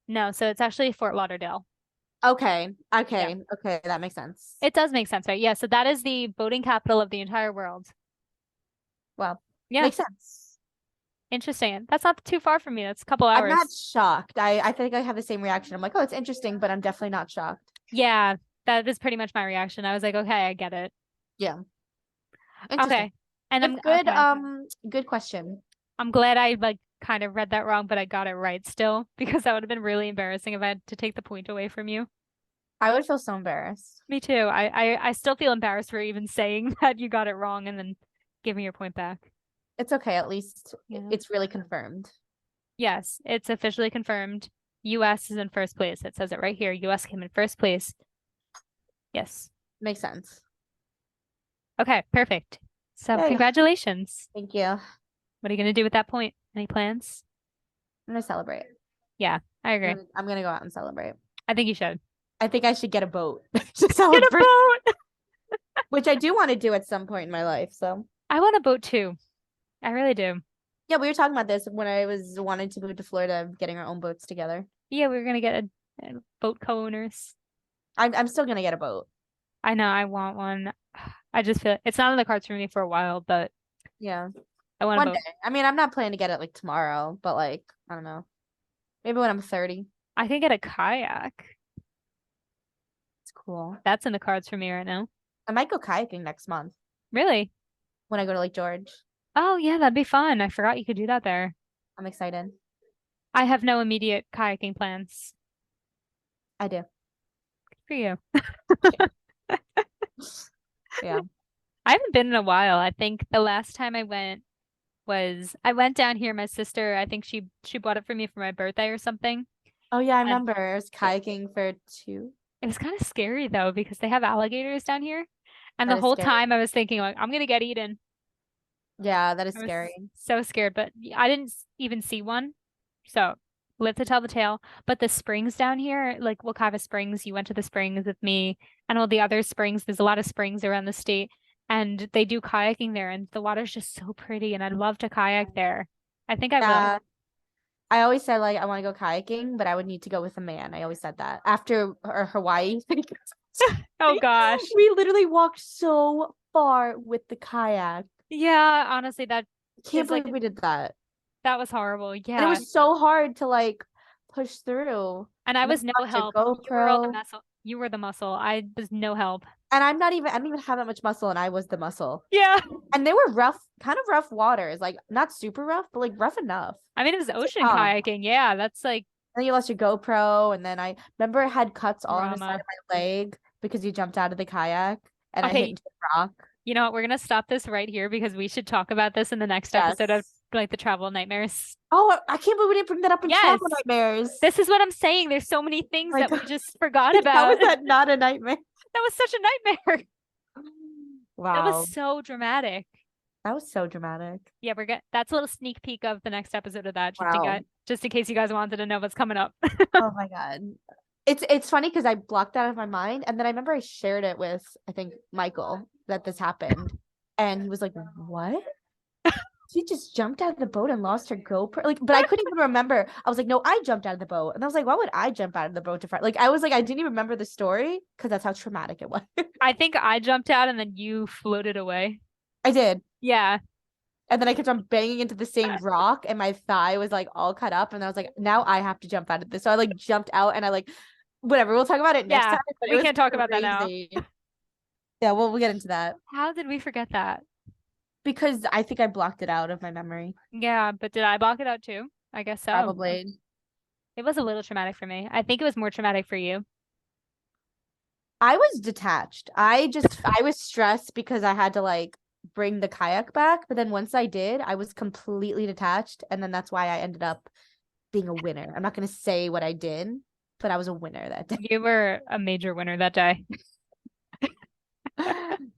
No, so it's actually Fort Lauderdale. Okay. Okay. That makes sense. It does make sense, right? Yeah, so that is the boating capital of the entire world. Well, Yeah. makes sense. Interesting. That's not too far from me. That's a couple hours. I'm not shocked. I think I have the same reaction. I'm like, oh, it's interesting, but I'm definitely not shocked. Yeah, that is pretty much my reaction. I was like, okay, I get it. Yeah. Okay. And That's good. okay. Good question. I'm glad I like kind of read that wrong, but I got it right still, because that would have been really embarrassing if I had to take the point away from you. I would feel so embarrassed. Me too. I still feel embarrassed for even saying that you got it wrong and then giving your point back. It's okay. At least Yeah. it's really confirmed. Yes, it's officially confirmed. US is in first place. It says it right here. US came in first place. Yes. Makes sense. Okay, perfect. So Yay. congratulations. Thank you. I'm What are you going to do with that point? Any plans? gonna celebrate. Yeah, I agree. I'm gonna go out and celebrate. I think you should. I think I should get a boat to Get celebrate, a boat! which I do want to do at some point in my life. So I want a boat too. I really do. yeah, we were talking about this when I was wanting to move to Florida, getting our own boats together. Yeah, we were going to get a boat co-owners. I'm still gonna get a boat. I know, I want one. I just feel it's not on the cards for me for a while, but Yeah, I want a one boat. day. I mean, I'm not planning to get it like tomorrow, but like I don't know, maybe when I'm 30. I can get a kayak. It's cool. That's in the cards for me right now. I might go kayaking next month Really? when I go to Lake George. Oh, yeah, that'd be fun. I forgot you could do that there. I'm excited. I have no immediate kayaking plans. I do. Good for you. Yeah. I haven't been in a while. I think the last time I went down here. My sister, I think she bought it for me for my birthday or something. Oh yeah, I And remember. It was kayaking for 2. it was kind of scary though, because they have alligators down here. And That the is whole scary. time I was thinking like, I'm gonna get eaten. Yeah, that is I was scary. so scared, but I didn't even see one. So live to tell the tale. But the springs down here, like Wakava Springs, you went to the springs with me, and all the other springs. There's a lot of springs around the state, and they do kayaking there, and the water's just so pretty, and I'd love to kayak there. I think I will. I always said like I want to go kayaking, but I would need to go with a man. I always said that after our Hawaii thing. Oh gosh. We literally walked so far with the kayak. Yeah, honestly, that I can't is like believe we did that. that was horrible. And it Yeah. was so hard to like push through. And I And then was we no lost your help. You were all the GoPro. muscle. You were the muscle. I was no help. And I don't even have that much muscle, and I was the muscle. Yeah. And they were rough, kind of rough waters, like not super rough, but like rough enough. I mean, it was So ocean tough. kayaking. Yeah, that's like And then you lost your GoPro, and then I remember I had cuts all on the side drama. of my leg because you jumped out of the kayak and I hit Okay, into a rock. you know what? We're gonna stop this right here because we should talk about this in the next episode of Yes. like the travel nightmares. Oh, I can't believe we didn't bring that up in Yes. Travel Nightmares. This is what I'm saying. There's so many things My that we God. just forgot How about. is that not a nightmare? That was such a nightmare. That was Wow. so dramatic. That was so dramatic. Yeah, that's a little sneak peek of the next episode of that, Wow. just in case you guys wanted to know what's coming up. Oh my God. It's funny because I blocked that out of my mind, and then I remember I shared it with I think Michael that this happened, and he was like, "What? She just jumped out of the boat and lost her GoPro." Like, but I couldn't even remember. I was like, "No, I jumped out of the boat," and I was like, "Why would I jump out of the boat to fight?" Like, I was like, I didn't even remember the story because that's how traumatic it was. I think I jumped out and then you floated away. I did. Yeah. And then I kept on banging into the same rock, and my thigh was like all cut up. And I was like, now I have to jump out of this. So I like jumped out, and I like, whatever. We'll talk about it next Yeah. time. But it We was can't talk about that now. crazy. Yeah, we'll get into that How did we forget that? because I think I blocked it out of my memory. Yeah, but did I block it out too? I guess so. Probably. It was a little traumatic for me. I think it was more traumatic for you. I was detached. I was stressed because I had to like bring the kayak back. But then once I did, I was completely detached. And then that's why I ended up being a winner. I'm not going to say what I did, but I was a winner that day. You were a major winner that day.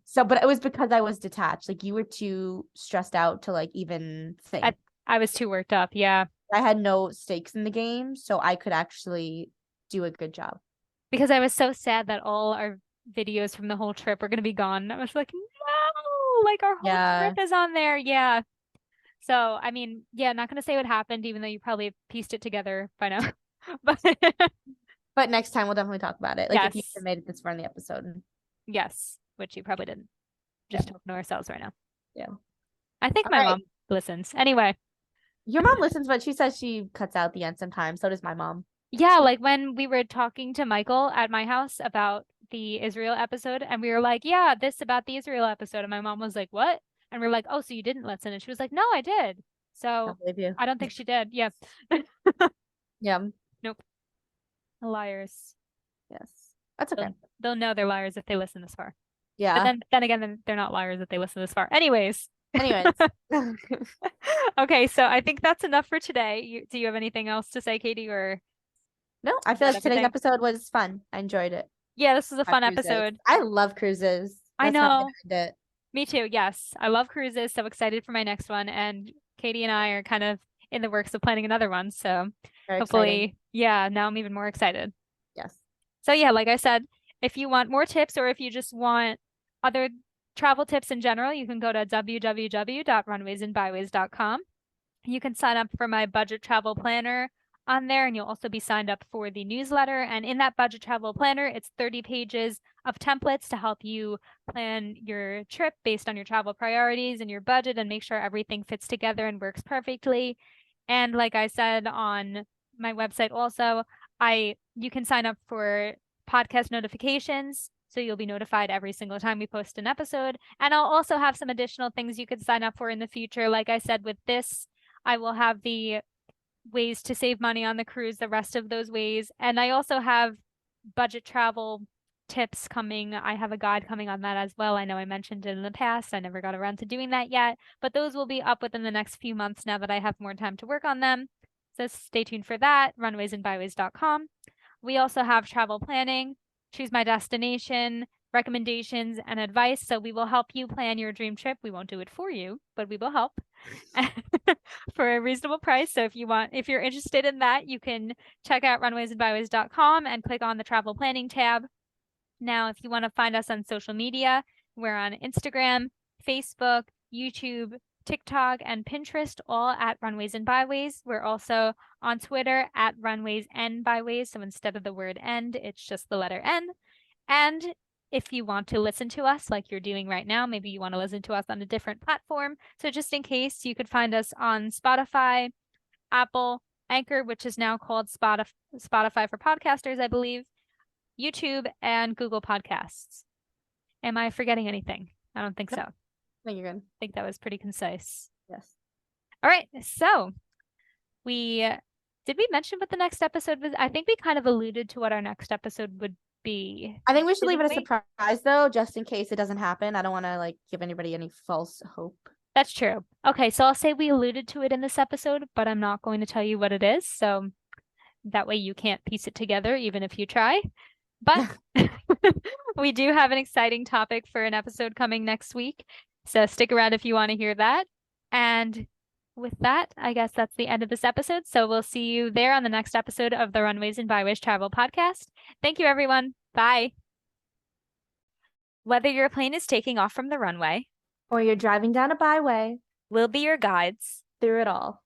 So, but it was because I was detached. Like you were too stressed out to like even think. I was too worked up. Yeah. I had no stakes in the game, so I could actually do a good job. Because I was so sad that all our videos from the whole trip were going to be gone. I was like, no, like our whole Yeah. trip is on there. Yeah. So, I mean, yeah, not going to say what happened, even though you probably pieced it together by now. But But next time we'll definitely talk about it. Like if you yes, haven't made it this far in the episode. yes, which you probably didn't. Yeah. Just talking to ourselves right now. Yeah. I think All my right. mom listens. Anyway, Your mom listens, but she says she cuts out the end sometimes. So does my mom. yeah, like when we were talking to Michael at my house about the Israel episode, and we were like, yeah, this about the Israel episode. And my mom was like, what? And we're like, oh, so you didn't listen? And she was like, no, I did. So I believe you. I don't think she did. Yeah. Yeah. Nope. Liars. Yes. That's okay. They'll know they're liars if they listen this far. But Yeah. then again, they're not liars if they listen this far. Anyways. Anyways. Okay, so I think that's enough for today. Do you have anything else to say, Katie, or No, I is feel that like today's everything? episode was fun. I enjoyed it. Yeah, this was a fun Cruises. episode. I love cruises. I That's how I know. ended it. Me too. Yes. I love cruises. So excited for my next one. And Katie and I are kind of in the works of planning another one. So Very hopefully, exciting. yeah, now I'm even more excited. Yes. So yeah, like I said, if you want more tips or if you just want other travel tips in general, you can go to www.runwaysandbyways.com. You can sign up for my budget travel planner on there, and you'll also be signed up for the newsletter. And in that budget travel planner, it's 30 pages of templates to help you plan your trip based on your travel priorities and your budget and make sure everything fits together and works perfectly. And like I said on my website also, you can sign up for podcast notifications. So you'll be notified every single time we post an episode. And I'll also have some additional things you could sign up for in the future. Like I said, with this, I will have the ways to save money on the cruise, the rest of those ways. And I also have budget travel tips coming. I have a guide coming on that as well. I know I mentioned it in the past. I never got around to doing that yet, but those will be up within the next few months now that I have more time to work on them. So stay tuned for that, runwaysandbyways.com. We also have travel planning, choose my destination, recommendations, and advice. So we will help you plan your dream trip. We won't do it for you, but we will help for a reasonable price. So if you're interested in that, you can check out runwaysandbyways.com and click on the travel planning tab. Now, if you want to find us on social media, we're on Instagram, Facebook, YouTube, TikTok, and Pinterest, all at Runways and Byways. We're also on Twitter at Runways and Byways. So instead of the word end, it's just the letter N. And if you want to listen to us like you're doing right now, maybe you want to listen to us on a different platform. So just in case, you could find us on Spotify, Apple, Anchor, which is now called Spotify for podcasters, I believe, YouTube, and Google Podcasts. Am I forgetting anything? I don't think so. I No, you're good. think that was pretty concise. Yes. All right. So did we mention what the next episode was? I think we kind of alluded to what our next episode would be. I think we should leave it a Didn't we? surprise though, just in case it doesn't happen. I don't want to like give anybody any false hope. That's true. Okay, so I'll say we alluded to it in this episode, but I'm not going to tell you what it is. So that way you can't piece it together, even if you try. But we do have an exciting topic for an episode coming next week. So stick around if you want to hear that. And with that, I guess that's the end of this episode. So we'll see you there on the next episode of the Runways and Byways Travel Podcast. Thank you, everyone. Bye. Whether your plane is taking off from the runway Or you're driving down a byway we'll be your guides through it all.